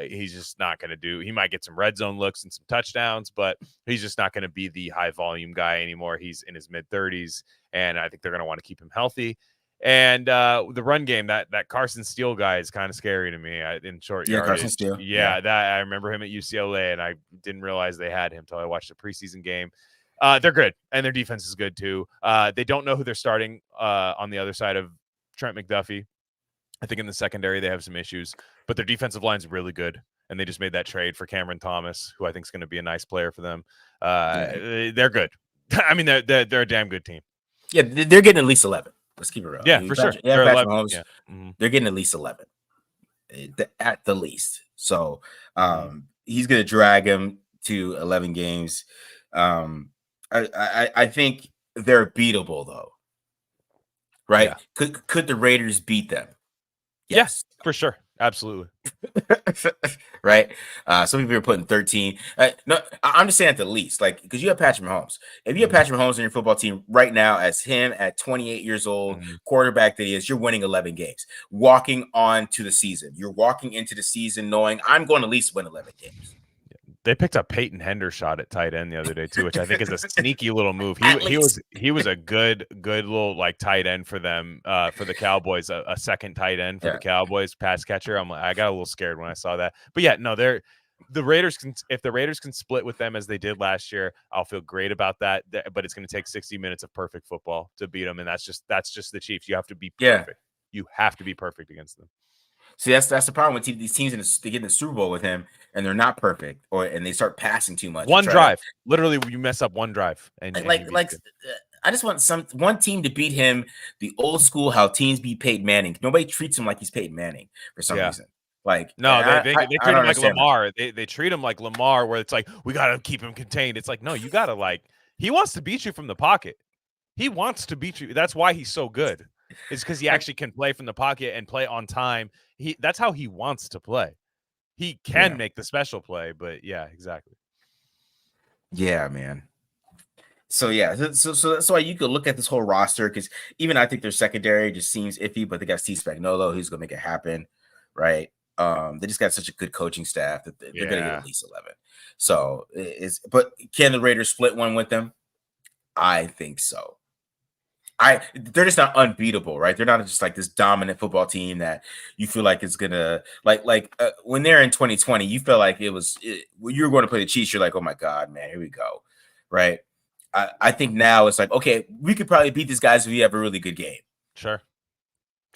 he's just not going to do. He might get some red zone looks and some touchdowns, but he's just not going to be the high volume guy anymore. He's in his mid 30s, and I think they're going to want to keep him healthy. And the run game, that Carson Steele guy is kind of scary to me in short yardage. Carson Steele. Yeah, that I remember him at UCLA, and I didn't realize they had him until I watched a preseason game. They're good, and their defense is good too. They don't know who they're starting on the other side of Trent McDuffie. I think in the secondary they have some issues, but their defensive line is really good, and they just made that trade for Cameron Thomas, who I think is going to be a nice player for them. They're good. I mean, they're a damn good team. Yeah, they're getting at least 11. Let's keep it real. Yeah, for sure. Yeah, Patrick Mahomes, they're getting at least 11 at the least. So he's going to drag him to 11 games. I think they're beatable though, right? Yeah. Could the Raiders beat them? Yes, for sure, absolutely. Right. Some people are putting 13. No, I'm just saying at the least, because you have Patrick Mahomes. If you have Patrick Mahomes in your football team right now, as him at 28 years old, quarterback that he is, you're winning 11 games. Walking on to the season, you're walking into the season knowing I'm going to at least win 11 games. They picked up Peyton Hendershot at tight end the other day too, which I think is a sneaky little move. He was a good little tight end for them, for the Cowboys, a second tight end for the Cowboys, pass catcher. I got a little scared when I saw that. But yeah, no, the Raiders if the Raiders can split with them as they did last year, I'll feel great about that. But it's going to take 60 minutes of perfect football to beat them, and that's just the Chiefs. You have to be perfect. Yeah. You have to be perfect against them. See, that's the problem with these teams. They get in the Super Bowl with him, and they're not perfect, and they start passing too much. One drive, literally, you mess up one drive, and I just want one team to beat him the old school how teams beat Peyton Manning. Nobody treats him like he's Peyton Manning for some reason. They treat him like Lamar. They treat him like Lamar, where it's we gotta keep him contained. It's no, you gotta he wants to beat you from the pocket. He wants to beat you. That's why he's so good. It's because he actually can play from the pocket and play on time. That's how he wants to play. He can make the special play, but yeah, exactly. Yeah, man. So that's why you could look at this whole roster, because even I think their secondary just seems iffy, but they got Steve Spagnuolo who's gonna make it happen, right? They just got such a good coaching staff that they're gonna get at least 11. So but can the Raiders split one with them? I think so. They're just not unbeatable, right? They're not just this dominant football team that you feel like is gonna when they're in 2020, you felt like when you were going to play the Chiefs, you're like, oh my god, man, here we go, right? I think now it's okay, we could probably beat these guys if we have a really good game. Sure.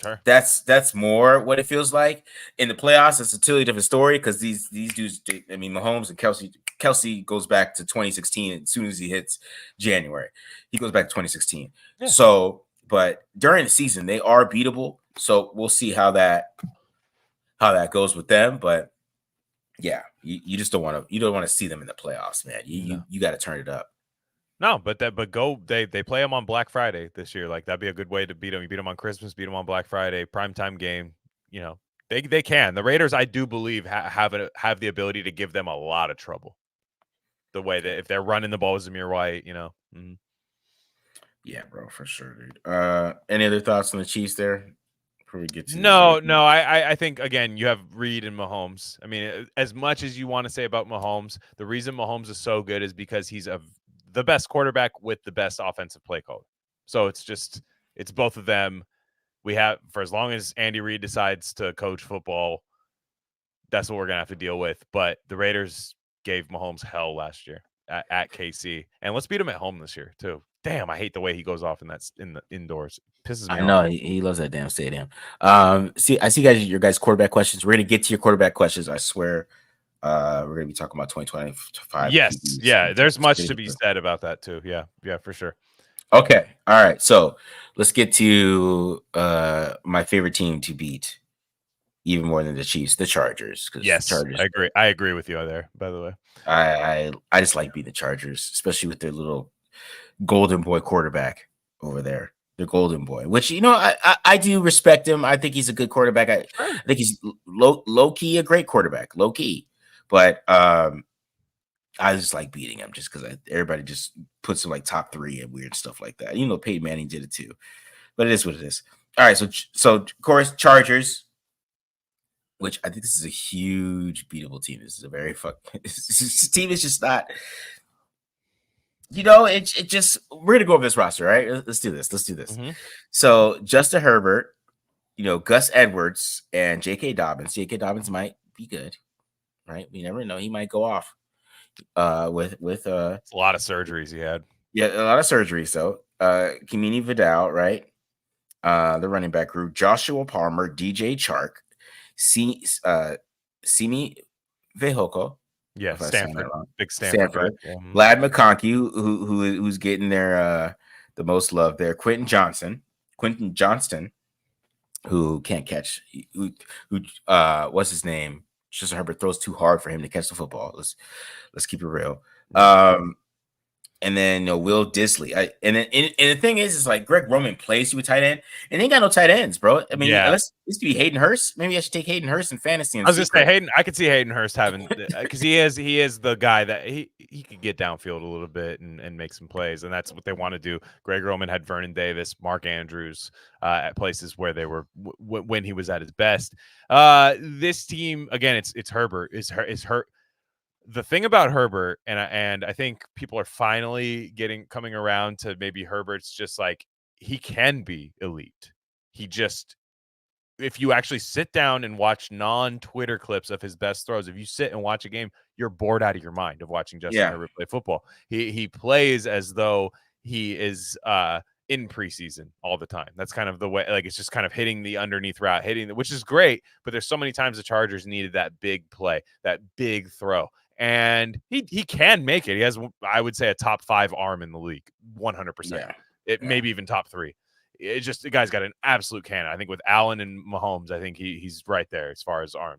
Sure. That's more what it feels like. In the playoffs, it's a totally different story because these dudes, I mean, Mahomes and Kelsey goes back to 2016 as soon as he hits January. He goes back to 2016. Yeah. So, but during the season, they are beatable. So we'll see how that goes with them. But yeah, you just don't want to see them in the playoffs, man. You got to turn it up. No, but they play them on Black Friday this year. Like that'd be a good way to beat them. You beat them on Christmas, beat them on Black Friday, primetime game. You know, they can. The Raiders, I do believe, have the ability to give them a lot of trouble. The way that if they're running the ball with Zamir White, you know. Mm-hmm. Yeah, bro, for sure, dude. Any other thoughts on the Chiefs there? Before we get to No. I think again you have Reed and Mahomes. I mean, as much as you want to say about Mahomes, the reason Mahomes is so good is because he's the best quarterback with the best offensive play call. So it's both of them. We have for as long as Andy Reid decides to coach football, that's what we're gonna have to deal with. But the Raiders gave Mahomes hell last year at KC, and let's beat him at home this year too. Damn, I hate the way he goes off in the indoors. Pisses me I know off. he loves that damn stadium. See, I see your guys' quarterback questions. We're gonna get to your quarterback questions. I swear. We're gonna be talking about 2025. Yes, QBs. yeah. There's much to be said about that too. Yeah, for sure. Okay, all right. So let's get to my favorite team to beat, even more than the Chiefs, the Chargers. Because Yes, the Chargers, I agree. I agree with you there. By the way, I just like beating the Chargers, especially with their little golden boy quarterback over there. The golden boy, which I do respect him. I think he's a good quarterback. I think he's low key a great quarterback, low key. But I just like beating him just because everybody just puts him like top 3 and weird stuff like that. Peyton Manning did it too, but it is what it is. All right, so of course Chargers, which I think this is a huge beatable team. This is a very this team is just not. It just we're gonna go over this roster, right? Let's do this. Mm-hmm. So Justin Herbert, Gus Edwards, and J.K. Dobbins. J.K. Dobbins might be good, right? We never know. He might go off. With it's a lot of surgeries he had. Yeah, a lot of surgeries. So Kimini Vidal, right? The running back group: Joshua Palmer, DJ Chark, Simi Vehoko. Yeah, Stanford, big Stanford. Yeah. Vlad McConkey, who's getting their the most love there. Quentin Johnston, who can't catch. Who what's his name? Justin Herbert throws too hard for him to catch the football. Let's keep it real. And then Will Disley. And the thing is like Greg Roman plays you with tight end, and they ain't got no tight ends, bro. I mean, unless this be Hayden Hurst. Maybe I should take Hayden Hurst in fantasy. I was just say Hayden. I could see Hayden Hurst having because he is the guy that he could get downfield a little bit and make some plays, and that's what they want to do. Greg Roman had Vernon Davis, Mark Andrews at places where they were when he was at his best. This team again, it's Herbert. Is hurt. The thing about Herbert, and I think people are finally coming around to maybe Herbert's just like he can be elite. He just, if you actually sit down and watch non-Twitter clips of his best throws, if you sit and watch a game, you're bored out of your mind of watching Justin Herbert play football. He plays as though he is in preseason all the time. That's kind of the way, like it's just kind of hitting the underneath route, which is great. But there's so many times the Chargers needed that big play, that big throw. And he can make it. He has, I would say, a top 5 arm in the league, 100%. Maybe even top 3. It's just the guy's got an absolute cannon. I think with Allen and Mahomes, I think he's right there as far as arm.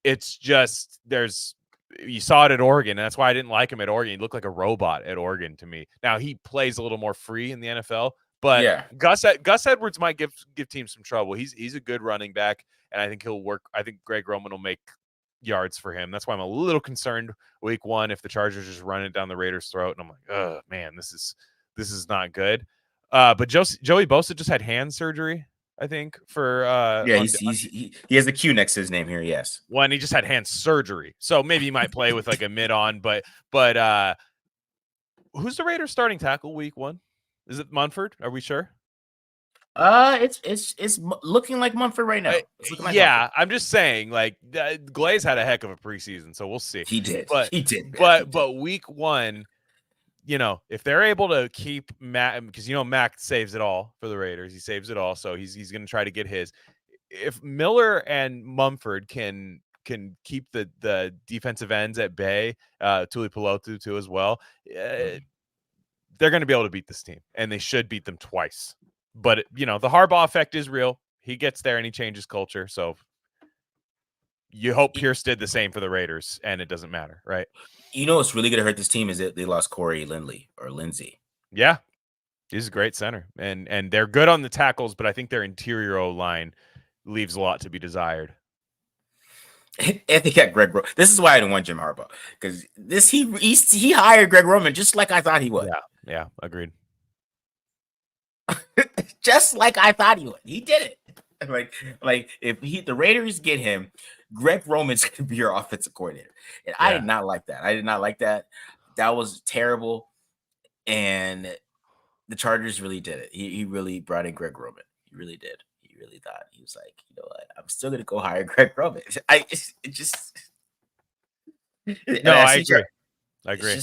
It's just you saw it at Oregon, and that's why I didn't like him at Oregon. He looked like a robot at Oregon to me. Now he plays a little more free in the NFL, but Gus Edwards might give teams some trouble. He's a good running back, and I think he'll work. I think Greg Roman will make yards for him. That's why I'm a little concerned week 1 if the Chargers just run it down the Raiders' throat, and I'm like, oh man, this is not good. But Joey Bosa just had hand surgery, I think, for he has the Q next to his name here. Yes, when he just had hand surgery, so maybe he might play with like a mid on. But who's the Raiders starting tackle week 1? Is it Munford? Are we sure? It's looking like Munford right now. Munford. I'm just saying, like Glaze had a heck of a preseason, so we'll see. He did, but week 1, if they're able to keep Mac, because Mac saves it all for the Raiders. He saves it all, so he's going to try to get his. If Miller and Mumford can keep the defensive ends at bay, Tuli Pelotu too as well, they're going to be able to beat this team, and they should beat them twice. But the Harbaugh effect is real. He gets there and he changes culture. So you hope Pierce did the same for the Raiders, and it doesn't matter, right? What's really going to hurt this team is that they lost Corey Lindsey. Yeah, he's a great center, and they're good on the tackles, but I think their interior O-line leaves a lot to be desired. I think got Greg Roman. This is why I didn't want Jim Harbaugh, because he hired Greg Roman just like I thought he would. Yeah, agreed. Just like I thought he would. He did it. Like if the Raiders get him, Greg Roman's gonna be your offensive coordinator. And I did not like that. That was terrible. And the Chargers really did it. He really brought in Greg Roman. He really did. He really thought he was like, you know what? I'm still gonna go hire Greg Roman. I agree.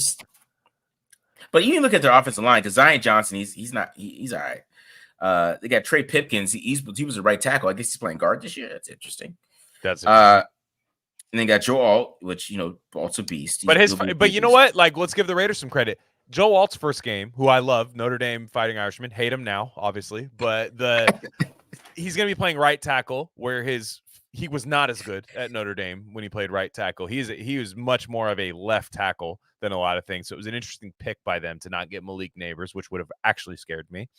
But you can look at their offensive line, because Zion Johnson, he's all right. They got Trey Pipkins. He was a right tackle. I guess he's playing guard this year. That's interesting. And then got Joe Alt, which Alt's a beast. But you know what? Like, let's give the Raiders some credit. Joe Alt's first game, who I love, Notre Dame Fighting Irishman, hate him now, obviously, but he's going to be playing right tackle, where he was not as good at Notre Dame when he played right tackle. He was much more of a left tackle than a lot of things. So it was an interesting pick by them to not get Malik Neighbors, which would have actually scared me.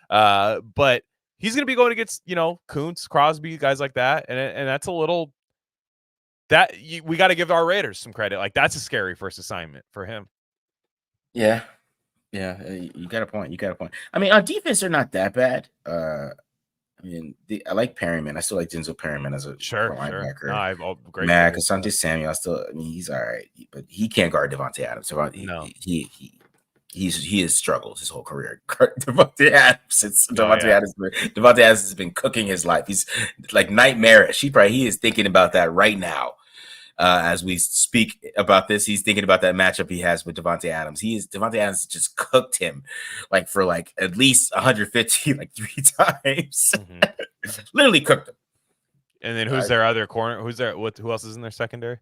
But he's going to be going against, Kuntz, Crosby, guys like that. And that's a little we got to give our Raiders some credit. Like, that's a scary first assignment for him. Yeah. You got a point. I mean, on defense, they're not that bad. I like Perryman. I still like Denzel Perryman as a linebacker. No, great. Mac, Asante Samuel, he's all right, but he can't guard Devontae Adams. He has struggled his whole career. Devontae Adams has been cooking his life. He's like nightmarish. He is thinking about that right now. As we speak about this, he's thinking about that matchup he has with Devontae Adams. Devontae Adams just cooked him for at least 150 3 times. Mm-hmm. Literally cooked him. And then who's their other corner? Who else is in their secondary?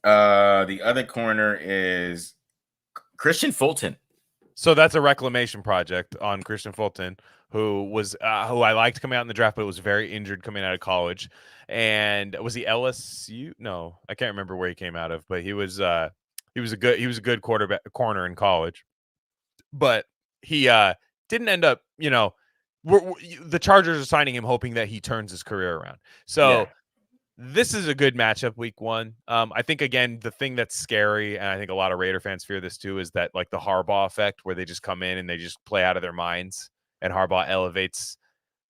The other corner is Christian Fulton. So that's a reclamation project on Christian Fulton, who I liked coming out in the draft, but was very injured coming out of college. And was he LSU? No, I can't remember where he came out of, but he was a good corner in college. But he didn't end up, the Chargers are signing him hoping that he turns his career around. So this is a good matchup week 1. I think, again, the thing that's scary, and I think a lot of Raider fans fear this too, is that the Harbaugh effect, where they just come in and they just play out of their minds, and Harbaugh elevates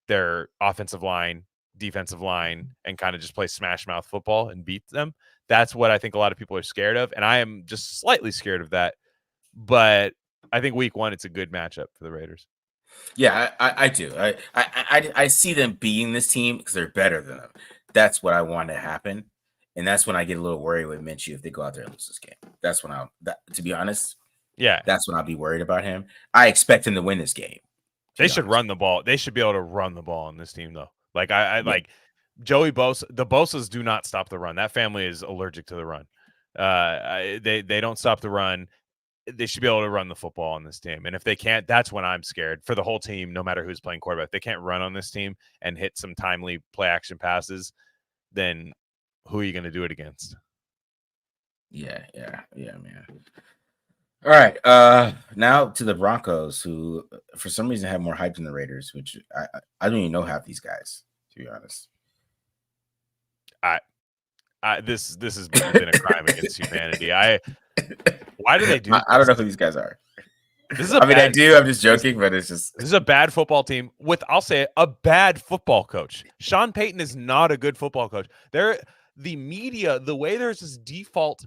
their offensive line, defensive line, and kind of just play smash mouth football and beat them. That's what I think a lot of people are scared of, and I am just slightly scared of that. But I think week 1, it's a good matchup for the Raiders. Yeah, I do. I see them beating this team because they're better than them. That's what I want to happen, and that's when I get a little worried with Minshew if they go out there and lose this game. That's when to be honest, that's when I'll be worried about him. I expect him to win this game. They should run the ball. They should be able to run the ball on this team, though. Like Joey Bosa. The Bosas do not stop the run. That family is allergic to the run. They don't stop the run. They should be able to run the football on this team. And if they can't, that's when I'm scared for the whole team, no matter who's playing quarterback. If they can't run on this team and hit some timely play action passes, then who are you going to do it against? Yeah, man. All right. Now to the Broncos, who for some reason have more hype than the Raiders, which I don't even know half these guys, to be honest. This has been a crime against humanity. Why do they do this? I don't know who these guys are. I do. I'm just joking, but it's just... This is a bad football team with, I'll say it, a bad football coach. Sean Payton is not a good football coach. The media, the way there's this default,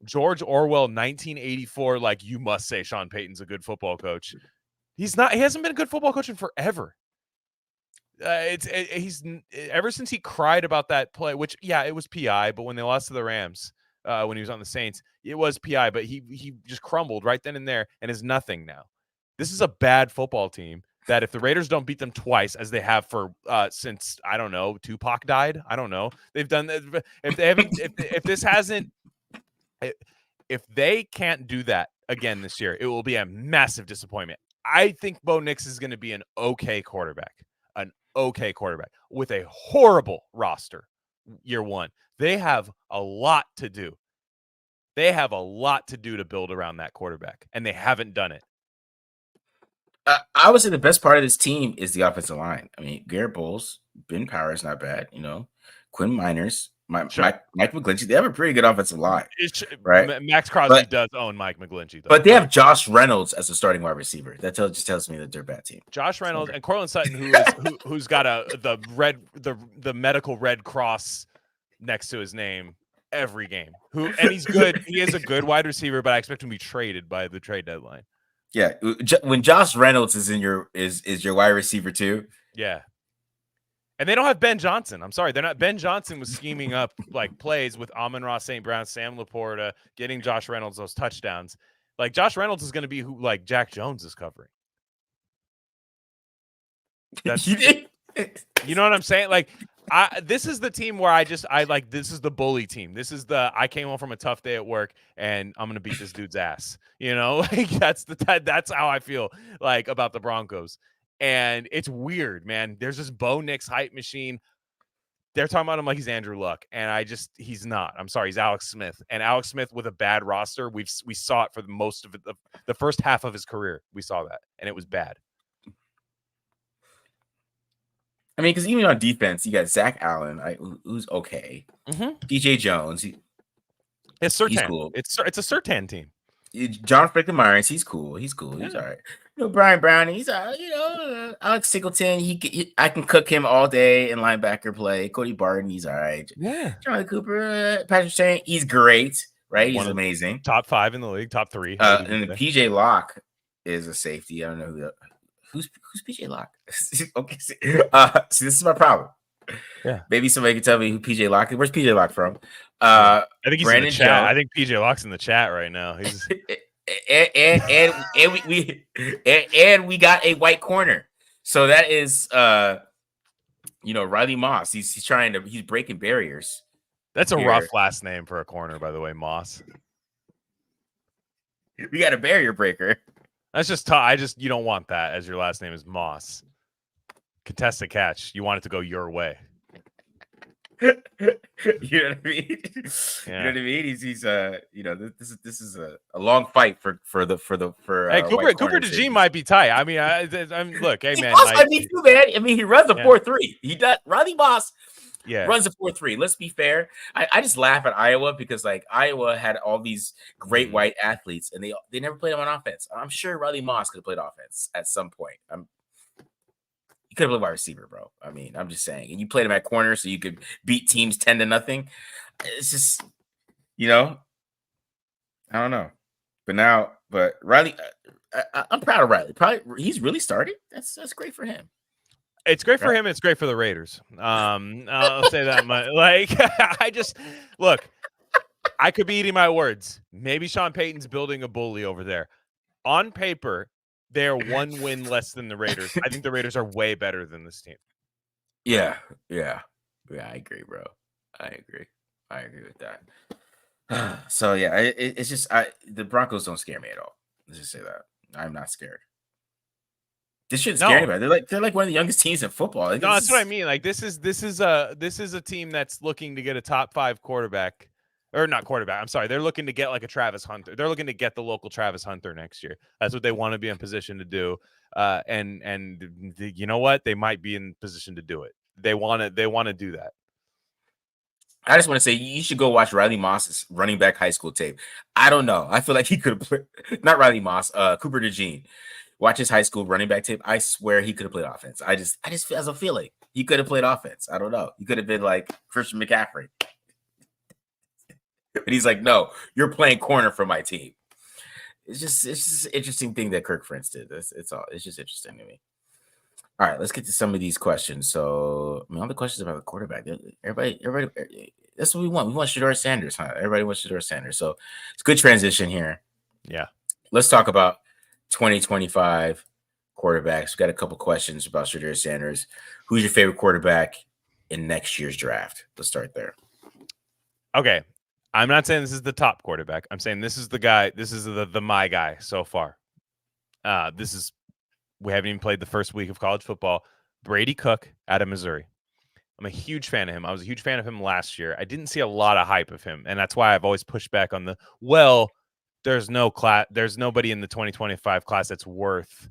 George Orwell 1984, you must say Sean Payton's a good football coach. He's not. He hasn't been a good football coach in forever. He's ever since he cried about that play, which, it was PI, but when they lost to the Rams, when he was on the Saints. It was PI, but he just crumbled right then and there and is nothing now. This is a bad football team that if the Raiders don't beat them twice, as they have for since, I don't know, Tupac died. I don't know. They've done that. If they haven't, if this hasn't, if they can't do that again this year, it will be a massive disappointment. I think Bo Nix is going to be an okay quarterback with a horrible roster year one. They have a lot to do. They have a lot to do to build around that quarterback, and they haven't done it. I would say the best part of this team is the offensive line. I mean, Garrett Bowles, Ben Power is not bad. Quinn Miners, Mike McGlinchey. They have a pretty good offensive line, right? Max Crosby does own Mike McGlinchey, though. But they have Josh Reynolds as a starting wide receiver. That just tells me that they're a bad team. Josh Reynolds and Cortland Sutton, who's got the medical Red Cross next to his name every game. And he's good. He is a good wide receiver, but I expect him to be traded by the trade deadline. Yeah, when Josh Reynolds is in your wide receiver too. Yeah, and they don't have Ben Johnson. I'm sorry, they're not. Ben Johnson was scheming up like plays with Amon-Ra St. Brown, Sam Laporta, getting Josh Reynolds those touchdowns. Like Josh Reynolds is going to be who like Jack Jones is covering. You know what I'm saying? Like, this is the team where this is the bully team. This is I came home from a tough day at work and I'm gonna beat this dude's ass. Like that's how I feel like about the Broncos. And it's weird, man. There's this Bo Nix hype machine. They're talking about him like he's Andrew Luck, and he's not. I'm sorry, he's Alex Smith. And Alex Smith with a bad roster, we saw it for the most of it, the first half of his career. We saw that, and it was bad. I mean, because even on defense, you got Zach Allen, who's okay. Mm-hmm. DJ Jones, it's Surtain. He's cool. It's a Surtain team. John Franklin Myers, he's cool. He's yeah. He's all right. Brian Brown, he's Alex Singleton. I can cook him all day in linebacker play. Cody Barton, he's all right. Yeah. Charlie Cooper, Patrick Shane, he's great. Right, he's amazing. Top 5 in the league, top 3. And PJ Locke is a safety. I don't know who's PJ Locke. Okay, see, this is my problem. Yeah, maybe somebody can tell me who PJ Locke is. Where's PJ Locke from? I think he's Brandon in the chat. Jones. I think PJ Locke's in the chat right now. He's and we got a white corner. So that is Riley Moss. He's breaking barriers. That's a rough last name for a corner, by the way, Moss. We got a barrier breaker. That's just you don't want that as your last name is Moss. Contested catch. You want it to go your way. You know what I mean? Yeah. You know what I mean? He's this is a long fight for Hey, Cooper DeJean might be tight. I mean, I'm look, hey man. I mean, too, man. I mean, he runs a 4-3. He does. Riley Moss runs a 4-3. Let's be fair. I just laugh at Iowa because like Iowa had all these great white athletes and they never played them on offense. I'm sure Riley Moss could have played offense at some point. He could have played wide receiver, bro. I mean, I'm just saying. And you played him at corner so you could beat teams 10-0. It's just, I don't know. But Riley, I'm proud of Riley. Probably he's really started. That's great for him. It's great for him. It's great for the Raiders. I'll say that much. Like, I could be eating my words. Maybe Sean Payton's building a bully over there. On paper, they're one win less than the Raiders. I think the Raiders are way better than this team. Yeah. I agree, bro. I agree with that. So yeah, it's just the Broncos don't scare me at all. Let's just say that I'm not scared. This shouldn't scare anybody. They're like one of the youngest teams in football. No, that's what I mean. Like this is a team that's looking to get a top 5 quarterback. Or not quarterback. I'm sorry. They're looking to get like a Travis Hunter. They're looking to get the local Travis Hunter next year. That's what they want to be in position to do. And you know what? They might be in position to do it. They want to do that. I just want to say you should go watch Riley Moss's running back high school tape. I don't know. I feel like he could have played. Not Riley Moss. Cooper DeJean. Watch his high school running back tape. I swear he could have played offense. I just as a feeling he could have played offense. I don't know. He could have been like Christian McCaffrey. And he's like, no, you're playing corner for my team. It's just an interesting thing that Kirk Ferentz did. It's just interesting to me. All right, let's get to some of these questions. So, all the questions about the quarterback. Everybody, That's what we want. We want Shedeur Sanders, huh? Everybody wants Shedeur Sanders. So it's a good transition here. Yeah. Let's talk about 2025 quarterbacks. We got a couple questions about Shedeur Sanders. Who's your favorite quarterback in next year's draft? Let's start there. Okay. I'm not saying this is the top quarterback. I'm saying this is the guy. This is the my guy so far. We haven't even played the first week of college football. Brady Cook out of Missouri. I'm a huge fan of him. I was a huge fan of him last year. I didn't see a lot of hype of him, and that's why I've always pushed back on there's nobody in the 2025 class that's worth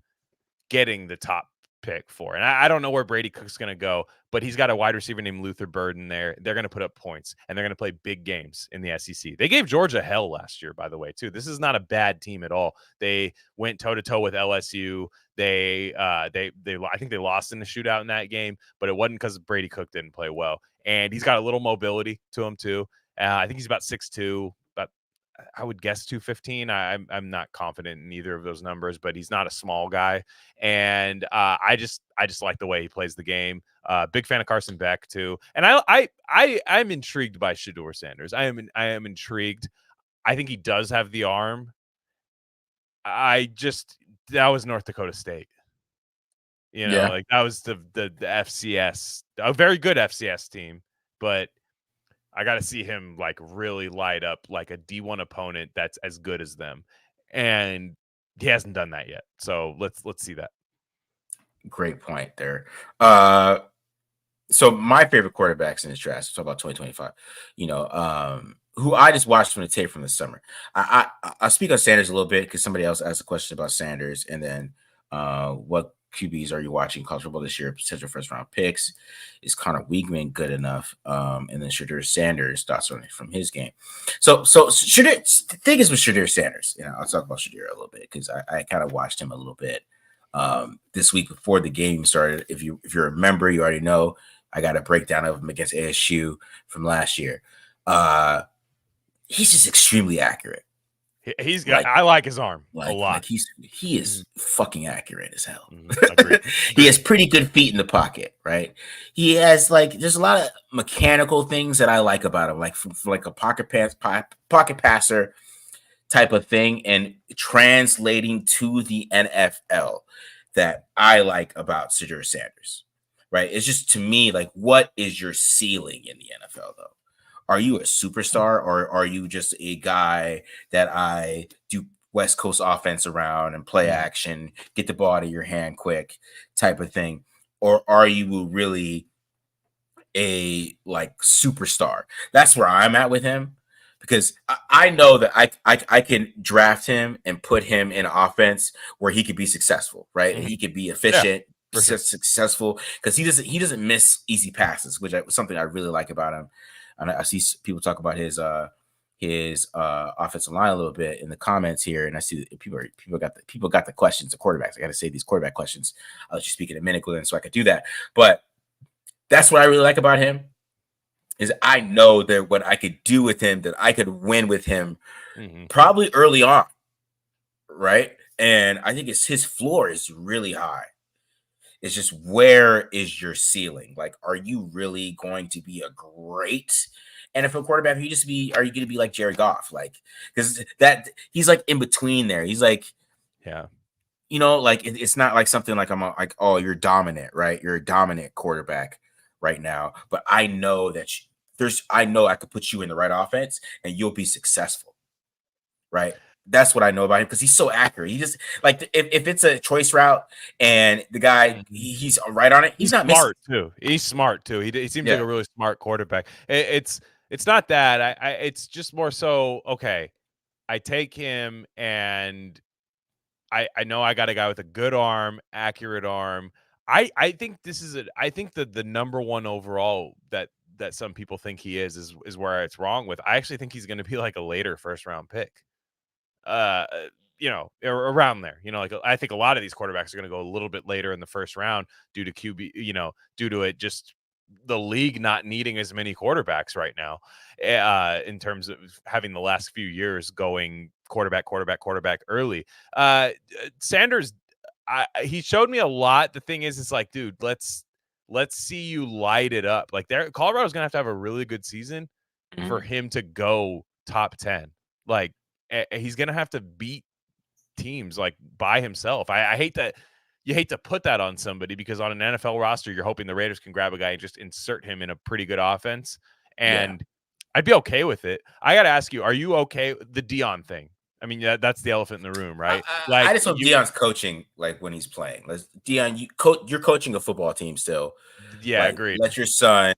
getting the top pick for. And I don't know where Brady Cook's going to go, but he's got a wide receiver named Luther Burden there. They're going to put up points, and they're going to play big games in the SEC. They gave Georgia hell last year, by the way, too. This is not a bad team at all. They went toe-to-toe with LSU. I think they lost in the shootout in that game, but it wasn't because Brady Cook didn't play well. And he's got a little mobility to him, too. I think he's about 6'2", I would guess 215. I'm not confident in either of those numbers, but he's not a small guy. And I just like the way he plays the game. Big fan of Carson Beck too. And I'm intrigued by Shedeur Sanders. I am intrigued. I think he does have the arm. That was North Dakota State. Like that was the FCS, a very good FCS team, but I got to see him like really light up like a D1 opponent that's as good as them, and he hasn't done that yet. So let's see that. Great point there. So my favorite quarterbacks in this draft, talk about 2025. Who I just watched from the tape from the summer. I speak on Sanders a little bit because somebody else asked a question about Sanders, and then what QBs are you watching college football this year? Potential first round picks. Is Connor Weigman good enough? And then Shedeur Sanders thoughts on it from his game. So Shedeur, the thing is with Shedeur Sanders, I'll talk about Shedeur a little bit because I kind of watched him a little bit this week before the game started. If you're a member, you already know I got a breakdown of him against ASU from last year. He's just extremely accurate. He's got. I like his arm a lot. Like he is fucking accurate as hell. Agreed. He has pretty good feet in the pocket, right? He has there's a lot of mechanical things that I like about him, like a pocket passer type of thing, and translating to the NFL that I like about Shedeur Sanders, right? It's just to me what is your ceiling in the NFL though? Are you a superstar or are you just a guy that I do West Coast offense around and play action, get the ball out of your hand quick type of thing? Or are you really a superstar? That's where I'm at with him because I know that I can draft him and put him in offense where he could be successful, right? And he could be efficient, successful because he doesn't miss easy passes, which is something I really like about him. And I see people talk about his offensive line a little bit in the comments here, and I see people got the questions, the quarterbacks. I got to say these quarterback questions. I'll let you speak in a minute, Glen, so I could do that. But that's what I really like about him is I know that what I could do with him, that I could win with him, probably early on, right? And I think his floor is really high. It's just where is your ceiling? Are you really going to be a great NFL quarterback? Are you going to be like Jared Goff? Because that he's in between there. He's it's not something I'm oh, you're dominant, right? You're a dominant quarterback right now. But I know that I know I could put you in the right offense and you'll be successful, right? That's what I know about him because he's so accurate. He just if it's a choice route and the guy he's right on it, he's not smart missing. too. He's smart too. He seems like a really smart quarterback. It's not that. It's just more so. Okay, I take him and I know I got a guy with a good arm, accurate arm. I think this is I think that the number one overall that some people think he is where it's wrong with. I actually think he's going to be like a later first round pick. Around there, I think a lot of these quarterbacks are going to go a little bit later in the first round due to QB, due to it just the league not needing as many quarterbacks right now, in terms of having the last few years going quarterback early. Sanders, he showed me a lot. The thing is, it's dude, let's see you light it up. Colorado's going to have a really good season for him to go top 10. Like he's gonna have to beat teams like by himself. I hate that you hate to put that on somebody because on an NFL roster, you're hoping the Raiders can grab a guy and just insert him in a pretty good offense. And I'd be okay with it. I got to ask you, are you okay with the Dion thing? I mean, that's the elephant in the room, right? I Like just hope Dion's coaching like when he's playing. Dion, you're coaching a football team still. Yeah, Like, agreed. let your son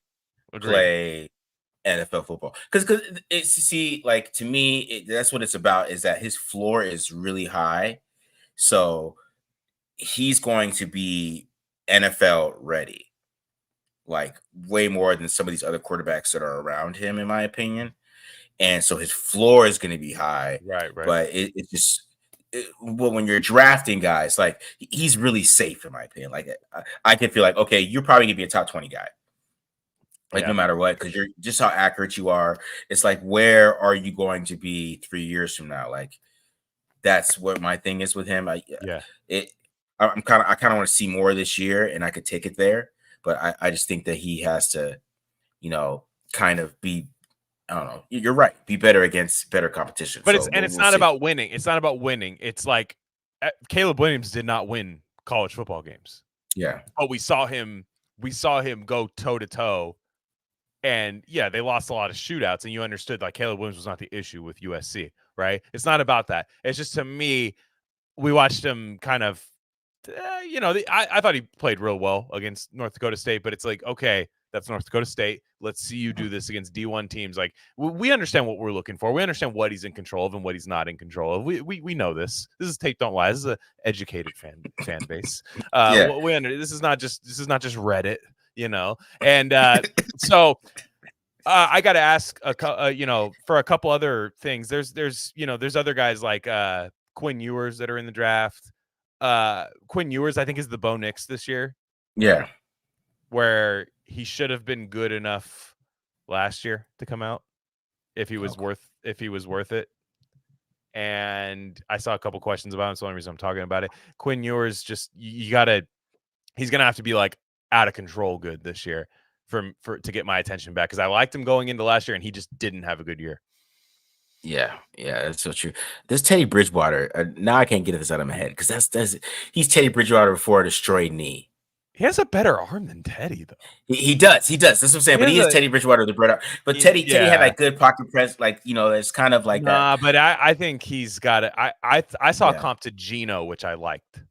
Agreed. play NFL football because it's see like to me that's what it's about is that his floor is really high, so he's going to be NFL ready, like way more than some of these other quarterbacks that are around him, in my opinion. And so his floor is going to be high, Right. but it's just. Well, when you're drafting guys, like he's really safe in my opinion. Like I can feel like, okay, you're probably gonna be a top 20 guy. Like no matter what, because you're just how accurate you are. It's like, where are you going to be 3 years from now? Like that's what my thing is with him. I kind of want to see more this year, and I could take it there. But I just think that he has to, kind of be. I don't know. You're right. Be better against better competition. But So it's we'll not see. about winning. It's not about winning. It's like Caleb Williams did not win college football games. Yeah. But we saw him go toe to toe. And yeah, they lost a lot of shootouts, and you understood like Caleb Williams was not the issue with USC, right? It's not about that. It's just to me, we watched him kind of, I thought he played real well against North Dakota State, but it's like, okay, that's North Dakota State. Let's see you do this against D1 teams. Like we understand what we're looking for. We understand what he's in control of and what he's not in control of. We know this. This is Tape Don't Lie. This is an educated fan base. This is not just Reddit, and so. I got to ask, for a couple other things. There's other guys like Quinn Ewers that are in the draft. Quinn Ewers, I think, is the Bo Nix this year. Yeah. Where he should have been good enough last year to come out if he was worth it. And I saw a couple questions about him. So the only reason I'm talking about it. Quinn Ewers, just he's gonna have to be like out of control good this year to get my attention back, because I liked him going into last year and he just didn't have a good year. Yeah, that's so true. This Teddy Bridgewater, now I can't get this out of my head because that's he's Teddy Bridgewater before a destroyed knee. He has a better arm than Teddy, though. He does. That's what I'm saying. But he is Teddy Bridgewater, the bread. But Teddy had like good pocket press, like it's kind of like that. But I think he's got it. I saw a comp to Geno, which I liked.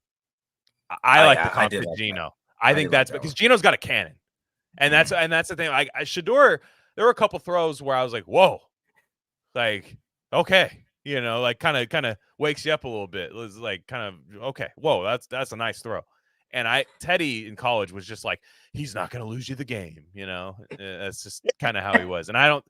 I like the comp to Geno. I think that's because Geno's got a cannon. And that's the thing. Like Shador, there were a couple throws where I was like, "Whoa!" Like, okay, like kind of wakes you up a little bit. It was like kind of okay. Whoa, that's a nice throw. And Teddy in college was just like, he's not going to lose you the game. That's just kind of how he was. And I don't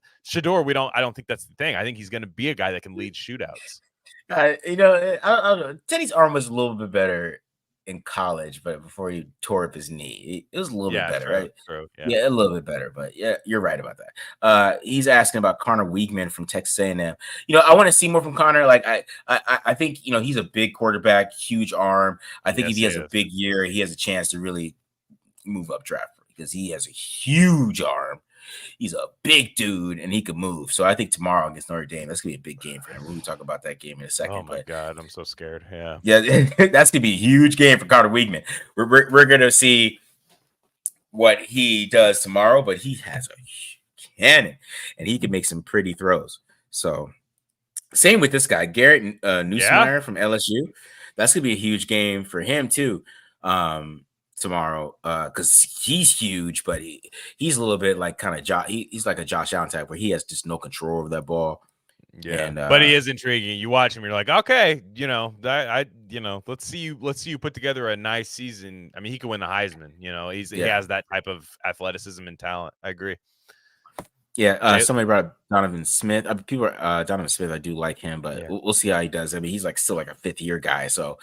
think that's the thing. I think he's going to be a guy that can lead shootouts. I don't know. Teddy's arm was a little bit better in college, but before he tore up his knee, it was a little bit better, right? True. Yeah, a little bit better, but yeah, you're right about that. He's asking about Connor Weigman from Texas A&M. I want to see more from Connor. Like I think he's a big quarterback, huge arm. I think if he has a big year, he has a chance to really move up draft because he has a huge arm. He's a big dude and he can move. So I think tomorrow against Notre Dame, that's gonna be a big game for him. We'll talk about that game in a second. Oh my God, I'm so scared. Yeah, that's gonna be a huge game for Connor Weigman. We're gonna see what he does tomorrow, but he has a cannon and he can make some pretty throws. So same with this guy, Garrett Nussmeier from LSU. That's gonna be a huge game for him too. Tomorrow, because he's huge, but he's a little bit like kind of he's like a Josh Allen type where he has just no control over that ball. Yeah, but he is intriguing. You watch him, you're like, okay, let's see you put together a nice season. I mean, he could win the Heisman. He has that type of athleticism and talent. I agree. Yeah, somebody brought up Donovan Smith. Donovan Smith, I do like him, but we'll see how he does. I mean, he's like still like a fifth-year guy, so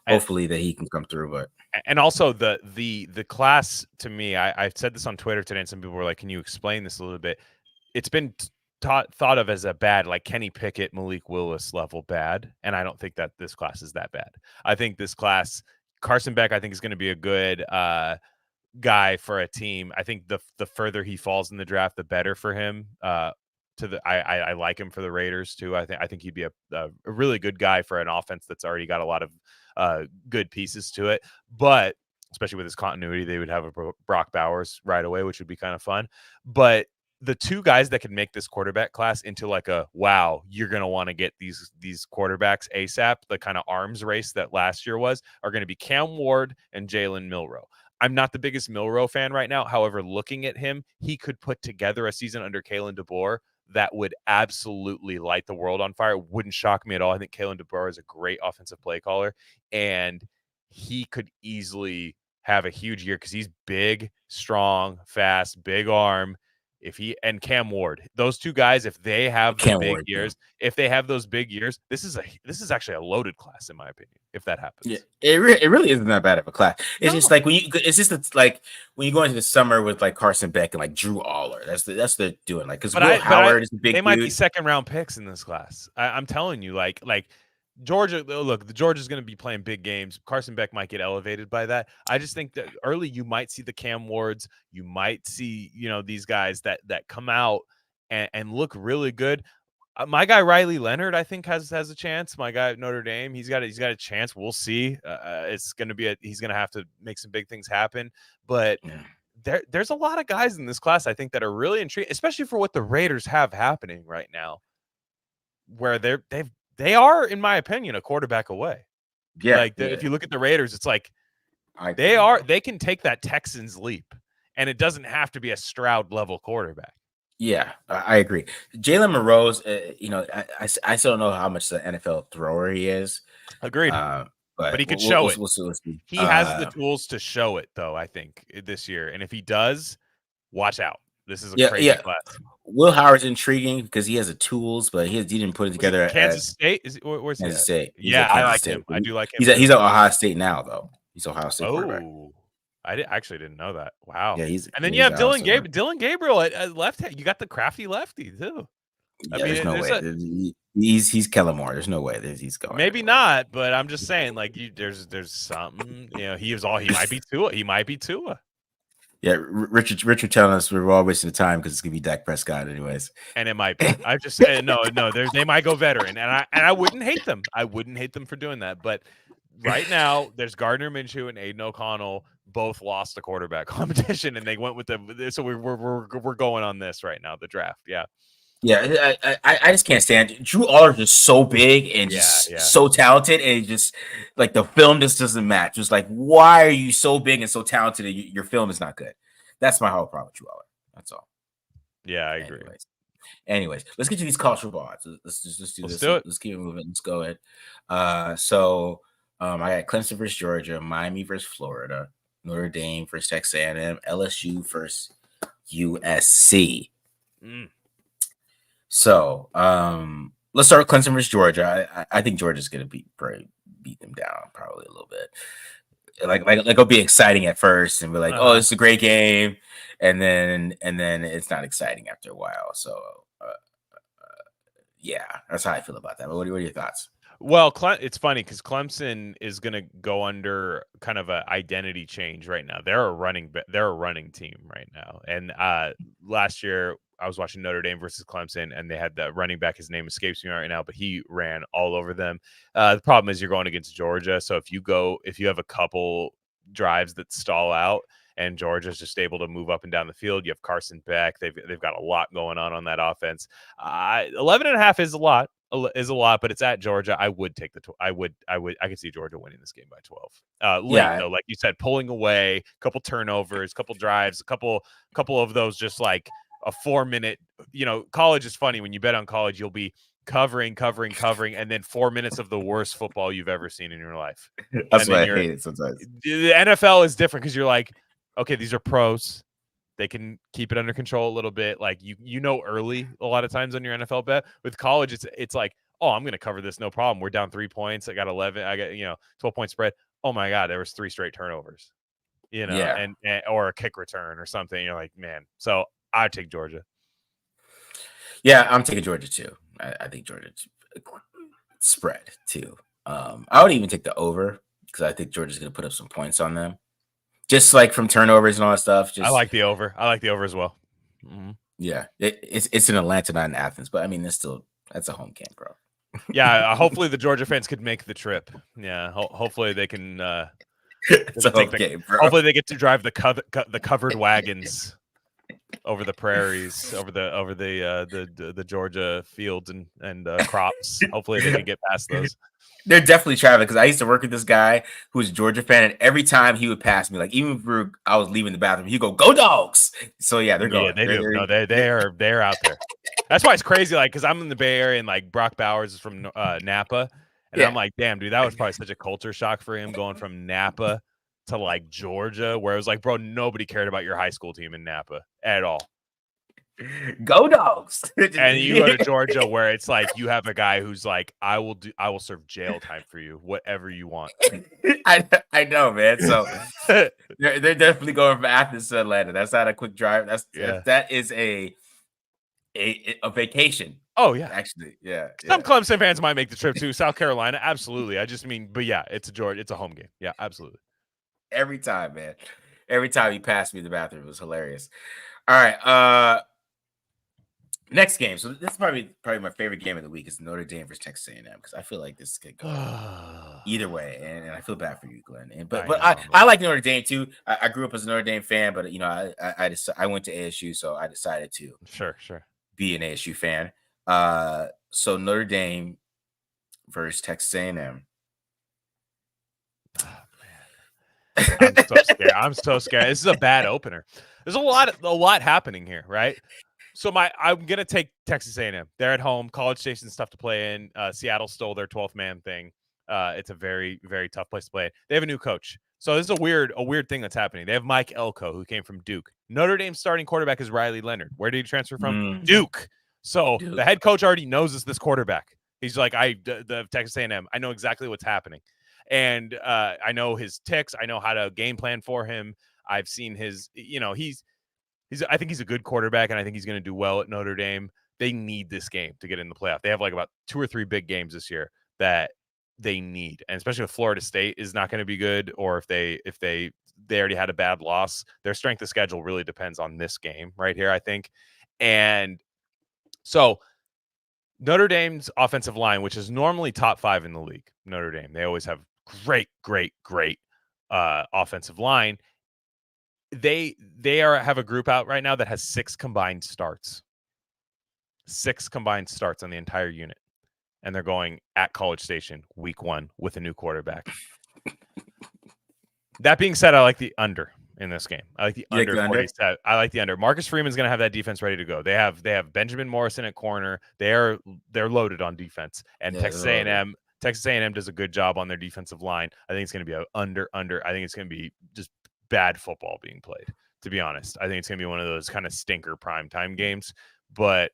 hopefully that he can come through. And also the class, to me, I said this on Twitter today, and some people were like, "Can you explain this a little bit?" It's been thought of as a bad, like Kenny Pickett, Malik Willis level bad, and I don't think that this class is that bad. I think this class, Carson Beck, I think is going to be a good guy for a team. I think the further he falls in the draft, the better for him. I like him for the Raiders too. I think he'd be a really good guy for an offense that's already got a lot of good pieces to it. But especially with his continuity, they would have a Brock Bowers right away, which would be kind of fun. But the two guys that could make this quarterback class into like a wow, you're going to want to get these quarterbacks ASAP, the kind of arms race that last year was, are going to be Cam Ward and Jalen Milroe. I'm not the biggest Milroe fan right now. However, looking at him, he could put together a season under Kalen DeBoer that would absolutely light the world on fire. It wouldn't shock me at all. I think Kalen DeBoer is a great offensive play caller, and he could easily have a huge year because he's big, strong, fast, big arm. If he and Cam Ward, those two guys, if they have the big years, if they have those big years, this is actually a loaded class in my opinion. If that happens, yeah, it really isn't that bad of a class. It's just like when you go into the summer with like Carson Beck and like Drew Aller. That's the doing like because Will Howard is a big. They might be second round picks in this class. I'm telling you, like Georgia, look, the Georgia's going to be playing big games. Carson Beck might get elevated by that. I just think that early you might see the Cam Wards. You might see, these guys that come out and look really good. My guy Riley Leonard, I think has a chance. My guy at Notre Dame, he's got a chance. We'll see. It's going to be he's going to have to make some big things happen. But there's a lot of guys in this class I think that are really intrigued, especially for what the Raiders have happening right now, where they are, in my opinion, a quarterback away. Yeah. If you look at the Raiders, it's like they can take that Texans leap, and it doesn't have to be a Stroud level quarterback. Yeah, I agree. Jalen Monroe's, I still don't know how much the NFL thrower he is. Agreed. But he could show it. We'll see. He has the tools to show it, though, I think, this year. And if he does, watch out. This is a crazy class. Will Howard's intriguing because he has the tools, but he didn't put it together. Kansas State? Where's Kansas State? Yeah, I like him. I do like him. He's at Ohio State now, though. He's Ohio State quarterback. I actually didn't know that. Wow. Yeah, and then you have Dylan Gabriel at left hand. You got the crafty lefty too. Yeah, there's no way. He's Kellen Moore. There's no way that he's going. Maybe not, but I'm just saying, like, there's something. He might be Tua. He might be Tua. Yeah, Richard telling us we're all wasting the time because it's gonna be Dak Prescott anyways. And it might be. I just said no. They might go veteran, and I wouldn't hate them. I wouldn't hate them for doing that. But right now, there's Gardner Minshew and Aiden O'Connell. Both lost the quarterback competition, and they went with them. So we're going on this right now, the draft. Yeah. Yeah, I just can't stand it. Drew Aller is so big and just so talented, and just like the film just doesn't match. It's like, why are you so big and so talented and your film is not good? That's my whole problem with Drew Aller. That's all. Yeah, I agree. Anyways, let's get to these college football odds. Let's do this. Do it. Let's keep it moving. Let's go ahead. I got Clemson versus Georgia, Miami versus Florida, Notre Dame versus Texas A&M, LSU versus USC. So let's start with Clemson versus Georgia. I think Georgia's gonna beat them down probably a little bit. Like it'll be exciting at first and be like, oh, it's a great game, and then it's not exciting after a while. So yeah, that's how I feel about that. But what are your thoughts? Well, it's funny because Clemson is going to go under kind of an identity change right now. They're a running team right now. And last year I was watching Notre Dame versus Clemson, and they had the running back. His name escapes me right now, but he ran all over them. The problem is you're going against Georgia. So if you have a couple drives that stall out and Georgia's just able to move up and down the field, you have Carson Beck. They've got a lot going on that offense. 11.5 is a lot. But it's at Georgia. I would take I could see Georgia winning this game by 12. Though, like you said, pulling away, a couple turnovers, couple drives, a couple of those just like a 4-minute, college is funny. When you bet on college, you'll be covering, and then 4 minutes of the worst football you've ever seen in your life. That's why I hate it sometimes. The NFL is different because you're like, okay, these are pros. They can keep it under control a little bit. Like early a lot of times on your NFL bet. With college, it's like, oh, I'm going to cover this. No problem. We're down 3 points. I got 11. I got, 12-point spread. Oh my God, there was 3 straight turnovers, and or a kick return or something. You're like, man. So I'd take Georgia. Yeah, I'm taking Georgia too. I think Georgia spread too. I would even take the over because I think Georgia's going to put up some points on them. Just like from turnovers and all that stuff. I like the over. I like the over as well. Mm-hmm. Yeah, it's in Atlanta, not in Athens, but I mean, that's a home game, bro. Yeah, hopefully the Georgia fans could make the trip. Yeah, hopefully they can. It's a home Take game, bro. hopefully they get to drive the covered wagons over the prairies, over the Georgia fields and crops. Hopefully they can get past those. They're definitely traveling because I used to work with this guy who was a Georgia fan, and every time he would pass me, like even if I was leaving the bathroom, he'd go Dogs. So yeah, they're Yeah, going. they do. No, they're out there. That's why it's crazy. Like, because I'm in the Bay Area and like Brock Bowers is from Napa, and I'm Yeah. like, damn, dude, that was probably such a culture shock for him going from Napa to like Georgia, where it was like, bro, nobody cared about your high school team in Napa at all. Go Dogs. And you go to Georgia where it's like you have a guy who's like, I will serve jail time for you, whatever you want. I know, man. So they're definitely going from Athens to Atlanta. That's not a quick drive. That is a vacation. Oh yeah, actually, yeah. Some Clemson fans might make the trip to South Carolina. Absolutely. I just mean, but yeah, it's a home game. Yeah, absolutely. Every time, man. Every time he passed me in the bathroom, it was hilarious. All right. Next game. So this is probably my favorite game of the week is Notre Dame versus Texas A&M because I feel like this could go either way, and I feel bad for you, Glenn. But I like Notre Dame too. I grew up as a Notre Dame fan, but I went to ASU, so I decided to sure be an ASU fan. So Notre Dame versus Texas A&M. I'm so scared. I'm so scared. This is a bad opener. There's a lot happening here, right? So I'm gonna take Texas A&M. They're at home. College Station's tough to play in. Seattle stole their 12th man thing. It's a very, very tough place to play. They have a new coach. So this is a weird thing that's happening. They have Mike Elko, who came from Duke. Notre Dame's starting quarterback is Riley Leonard. Where did he transfer from? Duke. So the head coach already knows this quarterback. He's like, the Texas A&M. I know exactly what's happening. And I know his ticks. I know how to game plan for him. I've seen his, I think he's a good quarterback, and I think he's going to do well at Notre Dame. They need this game to get in the playoff. They have like about 2 or 3 big games this year that they need, and especially if Florida State is not going to be good, or if they already had a bad loss, their strength of schedule really depends on this game right here, I think. And so Notre Dame's offensive line, which is normally top 5 in the league, Notre Dame, they always have great offensive line. They have a group out right now that has 6 combined starts. 6 combined starts on the entire unit. And they're going at College Station week 1 with a new quarterback. That being said, I like the under in this game. I like the under 47. I like the under. Marcus Freeman's going to have that defense ready to go. They have Benjamin Morrison at corner. They're loaded on defense. And Texas A&M does a good job on their defensive line. I think it's going to be an under. I think it's going to be just bad football being played, to be honest. I think it's going to be one of those kind of stinker primetime games, but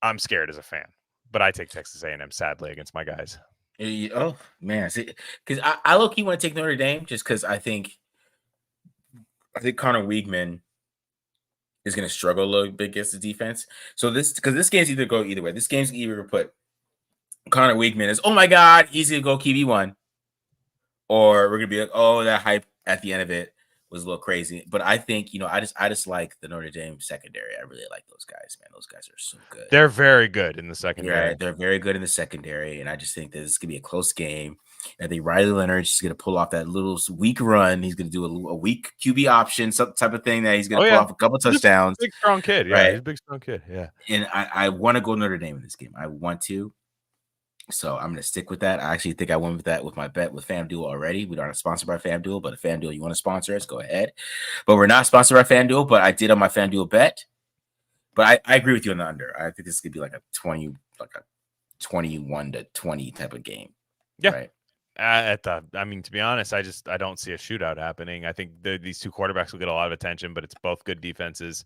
I'm scared as a fan. But I take Texas A&M sadly against my guys. Oh man, because I low-key want to take Notre Dame just because I think Connor Weigman is going to struggle a little bit against the defense. So this game's either go either way. This game's either put Connor Weigman as, oh my God, he's going to go QB1, or we're going to be like, oh, that hype at the end of it was a little crazy. But I think, I just like the Notre Dame secondary. I really like those guys, man. Those guys are so good. They're very good in the secondary. Yeah, they're very good in the secondary. And I just think that this is going to be a close game. I think Riley Leonard is going to pull off that little weak run. He's going to do a weak QB option, some type of thing that he's going to pull off a couple touchdowns. Big, strong kid. Yeah, right? He's a big, strong kid. Yeah. And I want to go Notre Dame in this game. I want to. So I'm going to stick with that. I actually think I went with that with my bet with FanDuel already. We aren't sponsored by FanDuel, but if FanDuel, you want to sponsor us, go ahead. But we're not sponsored by FanDuel, but I did on my FanDuel bet. But I agree with you on the under. I think this could be like a 21-20 type of game. Yeah. Right. To be honest, I don't see a shootout happening. I think these 2 quarterbacks will get a lot of attention, but it's both good defenses.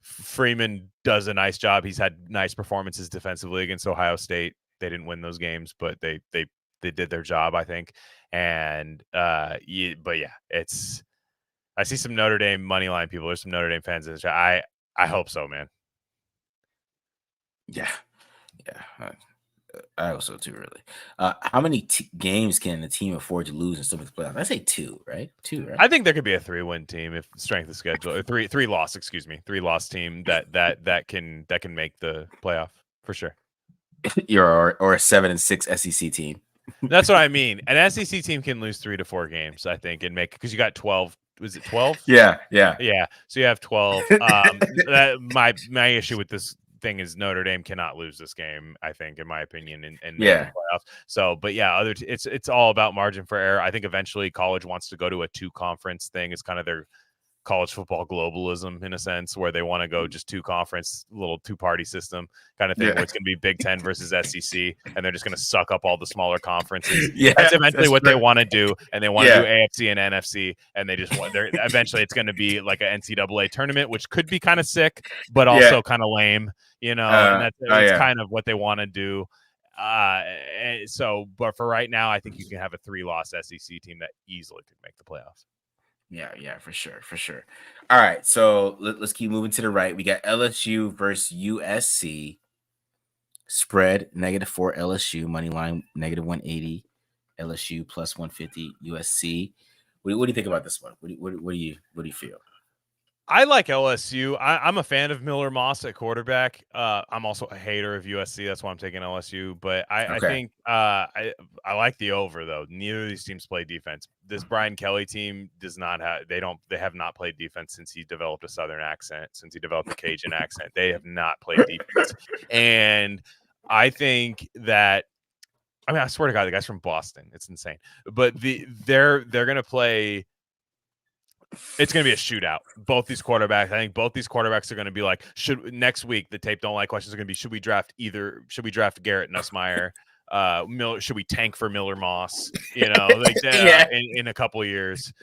Freeman does a nice job. He's had nice performances defensively against Ohio State. They didn't win those games, but they did their job, I think. And I see some Notre Dame money line people. There's some Notre Dame fans in the chat. I hope so, man. Yeah. I also too really. How many games can a team afford to lose and still make the playoffs? I say two, right? Two, right? I think there could be a 3-win team if strength of schedule, or three loss, excuse me, 3-loss team that can make the playoff for sure. or a 7-6 SEC team. That's what I mean. An SEC team can lose 3 to 4 games, I think, and make, because you got 12. Was it 12? Yeah. Yeah. So you have 12. My issue with this thing is Notre Dame cannot lose this game, I think, in my opinion, and make the playoffs. So, but yeah, it's all about margin for error. I think eventually college wants to go to a 2-conference thing. It's kind of their college football globalism in a sense, where they want to go just 2-conference, little 2-party system kind of thing, where it's going to be Big Ten versus SEC, and they're just going to suck up all the smaller conferences. That's eventually what they want to do, and they want to do AFC and NFC, and they just want eventually it's going to be like an NCAA tournament, which could be kind of sick, but also kind of lame, and that's kind of what they want to do. But for right now, I think you can have a 3-loss SEC team that easily could make the playoffs. Yeah, for sure. All right, so let's keep moving to the right. We got LSU versus USC. Spread -4 LSU, money line -180, LSU +150 USC. What do you think about this one? What do you feel? I like LSU. I'm a fan of Miller Moss at quarterback. I'm also a hater of USC. That's why I'm taking LSU. But I think I like the over, though. Neither of these teams play defense. This Brian Kelly team does not have. They have not played defense since he developed a Southern accent. Since he developed a Cajun accent, they have not played defense. And I think that. I mean, I swear to God, the guy's from Boston. It's insane. But they're gonna play. It's going to be a shootout. Both these quarterbacks, I think both these quarterbacks are going to be like, next week, the tape don't like questions are going to be, should we draft Garrett Nussmeier? Should we tank for Miller Moss? In a couple of years,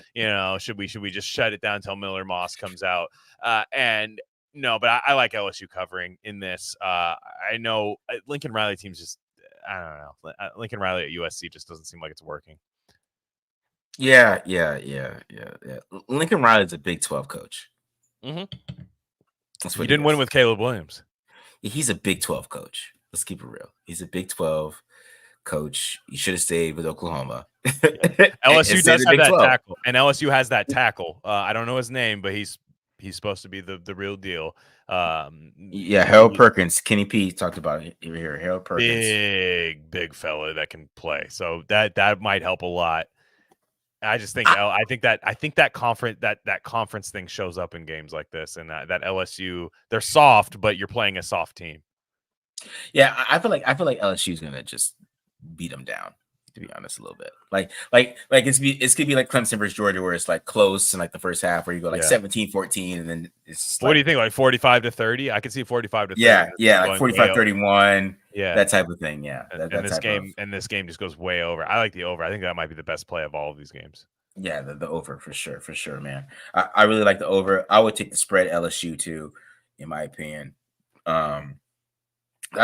should we just shut it down until Miller Moss comes out? No, but I like LSU covering in this. I know Lincoln Riley team's just, I don't know. Lincoln Riley at USC just doesn't seem like it's working. Yeah. Lincoln Riley's a Big 12 coach. Mm-hmm. That's what he didn't win with Caleb Williams. He's a Big 12 coach. Let's keep it real. He's a Big 12 coach. You should have stayed with Oklahoma. LSU does have that 12. Tackle, and LSU has that tackle. I don't know his name, but he's supposed to be the real deal. Harold Perkins. Kenny P talked about it here. Harold Perkins, big fella that can play. So that might help a lot. I just think I think that conference thing shows up in games like this, and that LSU, they're soft, but you're playing a soft team. Yeah, I feel like LSU is gonna just beat them down, to be honest, a little bit. Like it's gonna be like Clemson versus Georgia, where it's like close in like the first half, where you go like 17-14, and then it's. What do you think? Like 45-30? I could see 45-30. Yeah, like 45-31. Yeah, that type of thing. Yeah, this game just goes way over. I like the over. I think that might be the best play of all of these games. Yeah, the over for sure, man. I really like the over. I would take the spread LSU too, in my opinion. I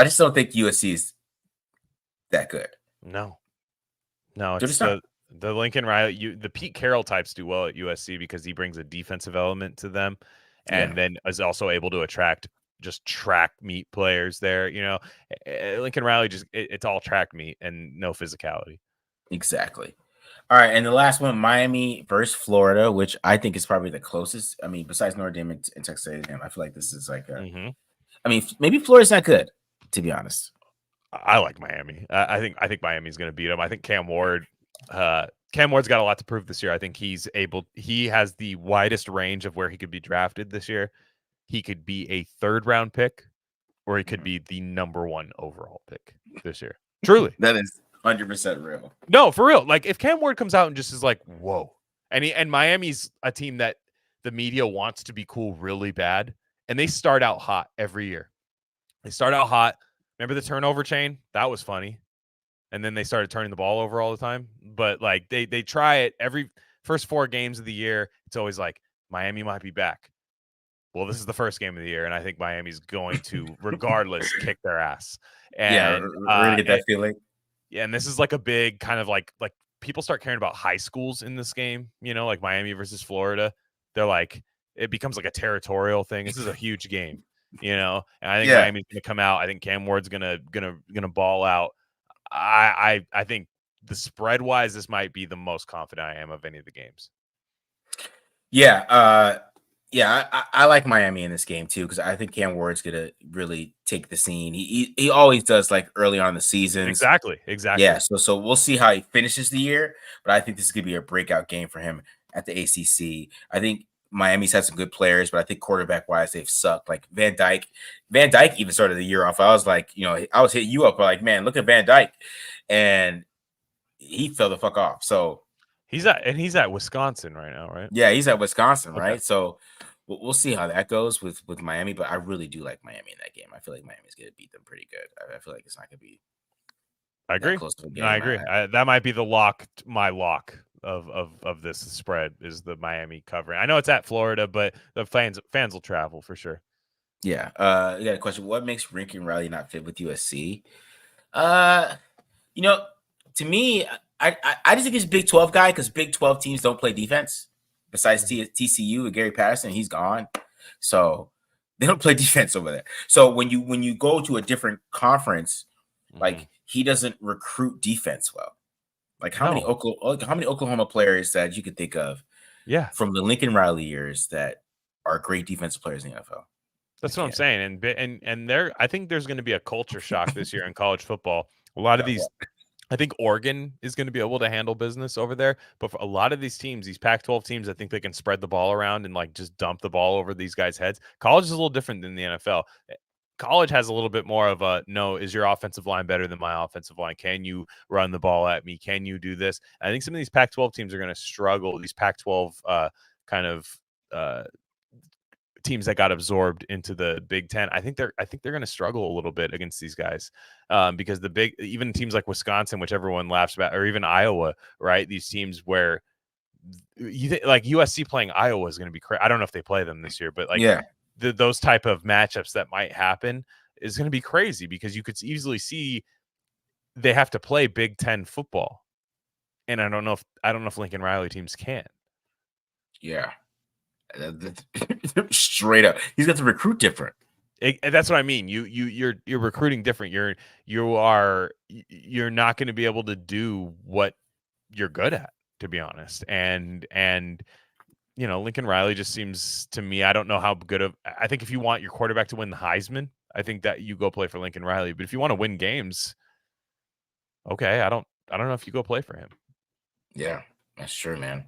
just don't think USC is that good. No, it's the Lincoln Riley. The Pete Carroll types do well at USC because he brings a defensive element to them, and then is also able to attract just track meet players there. Lincoln Riley it's all track meet and no physicality. Exactly. All right, and the last one, Miami versus Florida, which I think is probably the closest. I mean, besides Notre Dame and Texas A&M, I feel like this is like a. I mean, maybe Florida's not good, to be honest. I like Miami. I think Miami's going to beat them. I think Cam Ward's got a lot to prove this year. I think he has the widest range of where he could be drafted this year. He could be a 3rd-round pick, or he could be the number 1 overall pick this year. Truly. That is 100% real. No, for real. Like, if Cam Ward comes out and just is like, whoa. And Miami's a team that the media wants to be cool really bad, and they start out hot every year. They start out hot. Remember the turnover chain? That was funny. And then they started turning the ball over all the time. But, like, they try it every first 4 games of the year. It's always like, Miami might be back. Well, this is the first game of the year, and I think Miami's going to, regardless, kick their ass. And we're going to get that feeling. Yeah, and this is like a big kind of like people start caring about high schools in this game, like Miami versus Florida. They're like, it becomes like a territorial thing. This is a huge game. And I think Yeah. Miami's going to come out. I think Cam Ward's gonna ball out. I think the spread wise, this might be the most confident I am of any of the games. Yeah. I like Miami in this game too because I think Cam Ward's gonna really take the scene. He always does, like early on in the seasons. Exactly. Yeah, so we'll see how he finishes the year, but I think this is gonna be a breakout game for him at the ACC. I think Miami's had some good players, but I think quarterback wise they've sucked. Like Van Dyke even started the year off. I was like, I was hitting you up like, man, look at Van Dyke, and he fell the fuck off. So he's at Wisconsin right now, right? yeah, he's at Wisconsin, Okay. right? So we'll see how that goes with Miami, but I really do like Miami in that game. I feel like Miami's gonna beat them pretty good. I feel like it's not gonna be. I agree. Close to a game. I agree. That might be my lock of this spread is the Miami covering. I know it's at Florida, but the fans will travel for sure. Yeah. You got a question. What makes Lincoln Riley not fit with USC? To me, I just think he's a Big 12 guy because Big 12 teams don't play defense. Besides TCU and Gary Patterson, he's gone. So they don't play defense over there. So when you go to a different conference, like he doesn't recruit defense well. Like how many Oklahoma players that you could think of from the Lincoln Riley years that are great defensive players in the NFL? That's what I'm saying. And I think there's going to be a culture shock this year in college football. A lot of these, I think Oregon is going to be able to handle business over there. But for a lot of these teams, these Pac-12 teams, I think they can spread the ball around and like just dump the ball over these guys' heads. College is a little different than the NFL. College has a little bit more of a, no, is your offensive line better than my offensive line? Can you run the ball at me? Can you do this? I think some of these Pac-12 teams are going to struggle. These Pac-12 teams that got absorbed into the Big Ten, I think they're going to struggle a little bit against these guys because even teams like Wisconsin, which everyone laughs about, or even Iowa, right? These teams where like USC playing Iowa is going to be crazy. I don't know if they play them this year, but like those type of matchups that might happen is going to be crazy because you could easily see they have to play Big Ten football, and I don't know if Lincoln Riley teams can. Yeah. Straight up, he's got to recruit different. That's what I mean. You're recruiting different. You're not going to be able to do what you're good at, to be honest. And Lincoln Riley just seems to me, I don't know how good of. I think if you want your quarterback to win the Heisman, I think that you go play for Lincoln Riley. But if you want to win games, okay, I don't know if you go play for him. Yeah, that's true, man.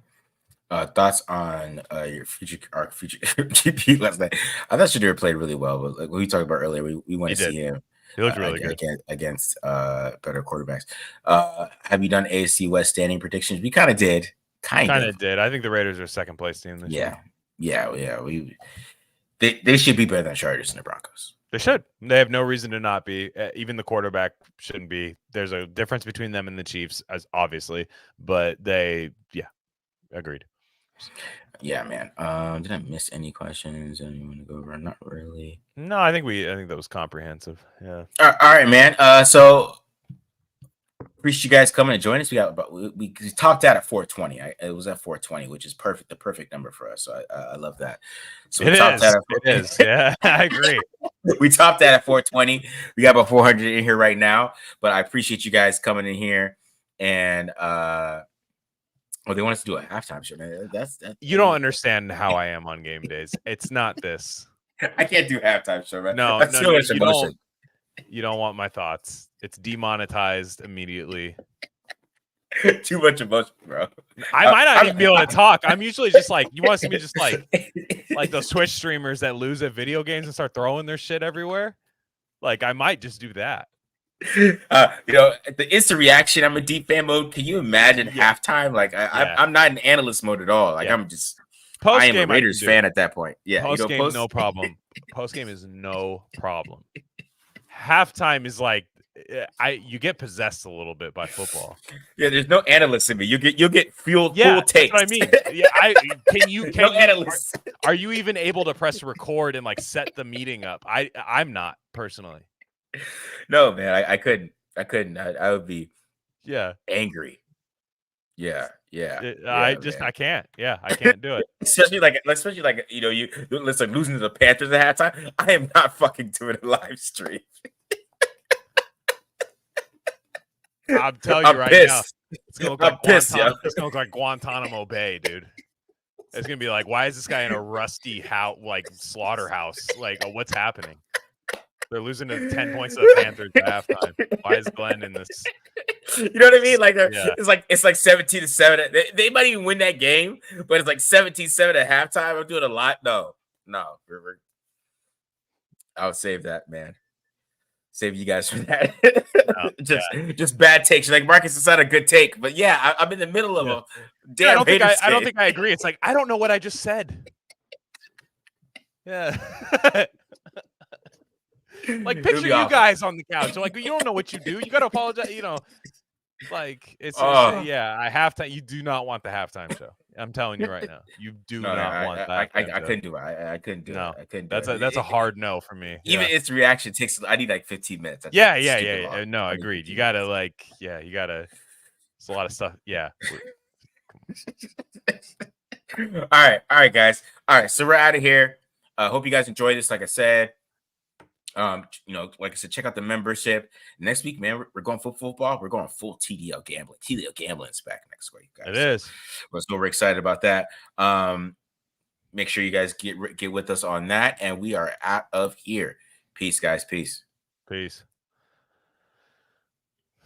Thoughts on your future GP last night? I thought Shadir played really well, but like we talked about earlier, we want to see him. He looked really good against better quarterbacks. Have you done AFC West standing predictions? We kind of did. Kind of did. I think the Raiders are second place team this year. Yeah. They should be better than Chargers and the Broncos. They should. They have no reason to not be. Even the quarterback shouldn't be. There's a difference between them and the Chiefs, as obviously, but agreed. Yeah, man. Did I miss any questions? Anyone to go over? Not really. No, I think that was comprehensive. Yeah. All right, man. So appreciate you guys coming and join us. We topped out at 420. It was at 420, which is perfect. The perfect number for us. So I love that. So it is. Yeah, I agree. We topped that at 420. We got about 400 in here right now. But I appreciate you guys coming in here and they want us to do a halftime show, man. You don't understand how I am on game days. It's not this. I can't do halftime show, man. No, That's too much emotion. You don't want my thoughts. It's demonetized immediately. Too much emotion, bro. I might not even be able to talk. I'm usually just like, you want to see me just like those Twitch streamers that lose at video games and start throwing their shit everywhere. Like I might just do that. The instant reaction. I'm in deep fan mode. Can you imagine halftime? Like I'm not in analyst mode at all. Like I'm just. I am a Raiders fan at that point. Yeah, post game, no problem. Post game is no problem. Halftime is like you get possessed a little bit by football. Yeah, there's no analysts in me. You'll get full takes. That's what I mean. Yeah, no analysts. Are you even able to press record and like set the meeting up? I'm not personally. No, man, I couldn't. I would be angry. Yeah. Yeah, I can't. Yeah, I can't do it. especially like you it's like losing to the Panthers at halftime. I am not fucking doing a live stream. I'm telling you I'm right now, pissed. it's gonna look I'm like pissed, Guantanamo. yo. It's gonna look like Guantanamo Bay, dude. It's gonna be like, why is this guy in a rusty house, like slaughterhouse? Like, what's happening? They're losing to 10 points to the Panthers at halftime. Why is Glen in this? You know what I mean? Like Yeah. it's like 17-7. They might even win that game, but it's like 17-7 at halftime. I'm doing a lot. No. I'll save that, man. Save you guys for that. Just bad takes. Like Marcus, it's not a good take, but yeah, I'm in the middle of a damn. I don't think I agree. It's like I don't know what I just said. Yeah. Like picture you guys on the couch. Like you don't know what you do. You got to apologize. You know, like it's halftime. You do not want the halftime show. I'm telling you right now. You do not want that. I couldn't do it. I couldn't do it. I couldn't do it. That's a hard no for me. Even its reaction takes. I need like 15 minutes. Yeah. No, agreed. You gotta you gotta. It's a lot of stuff. Yeah. All right, guys. All right, so we're out of here. Hope you guys enjoyed this. Like I said, like I said, check out the membership. Next week, man, we're going full football. We're going full TDL gambling. TDL gambling is back next week, guys. It is. So we're excited about that. Make sure you guys get with us on that, and we are out of here. Peace, guys. Peace.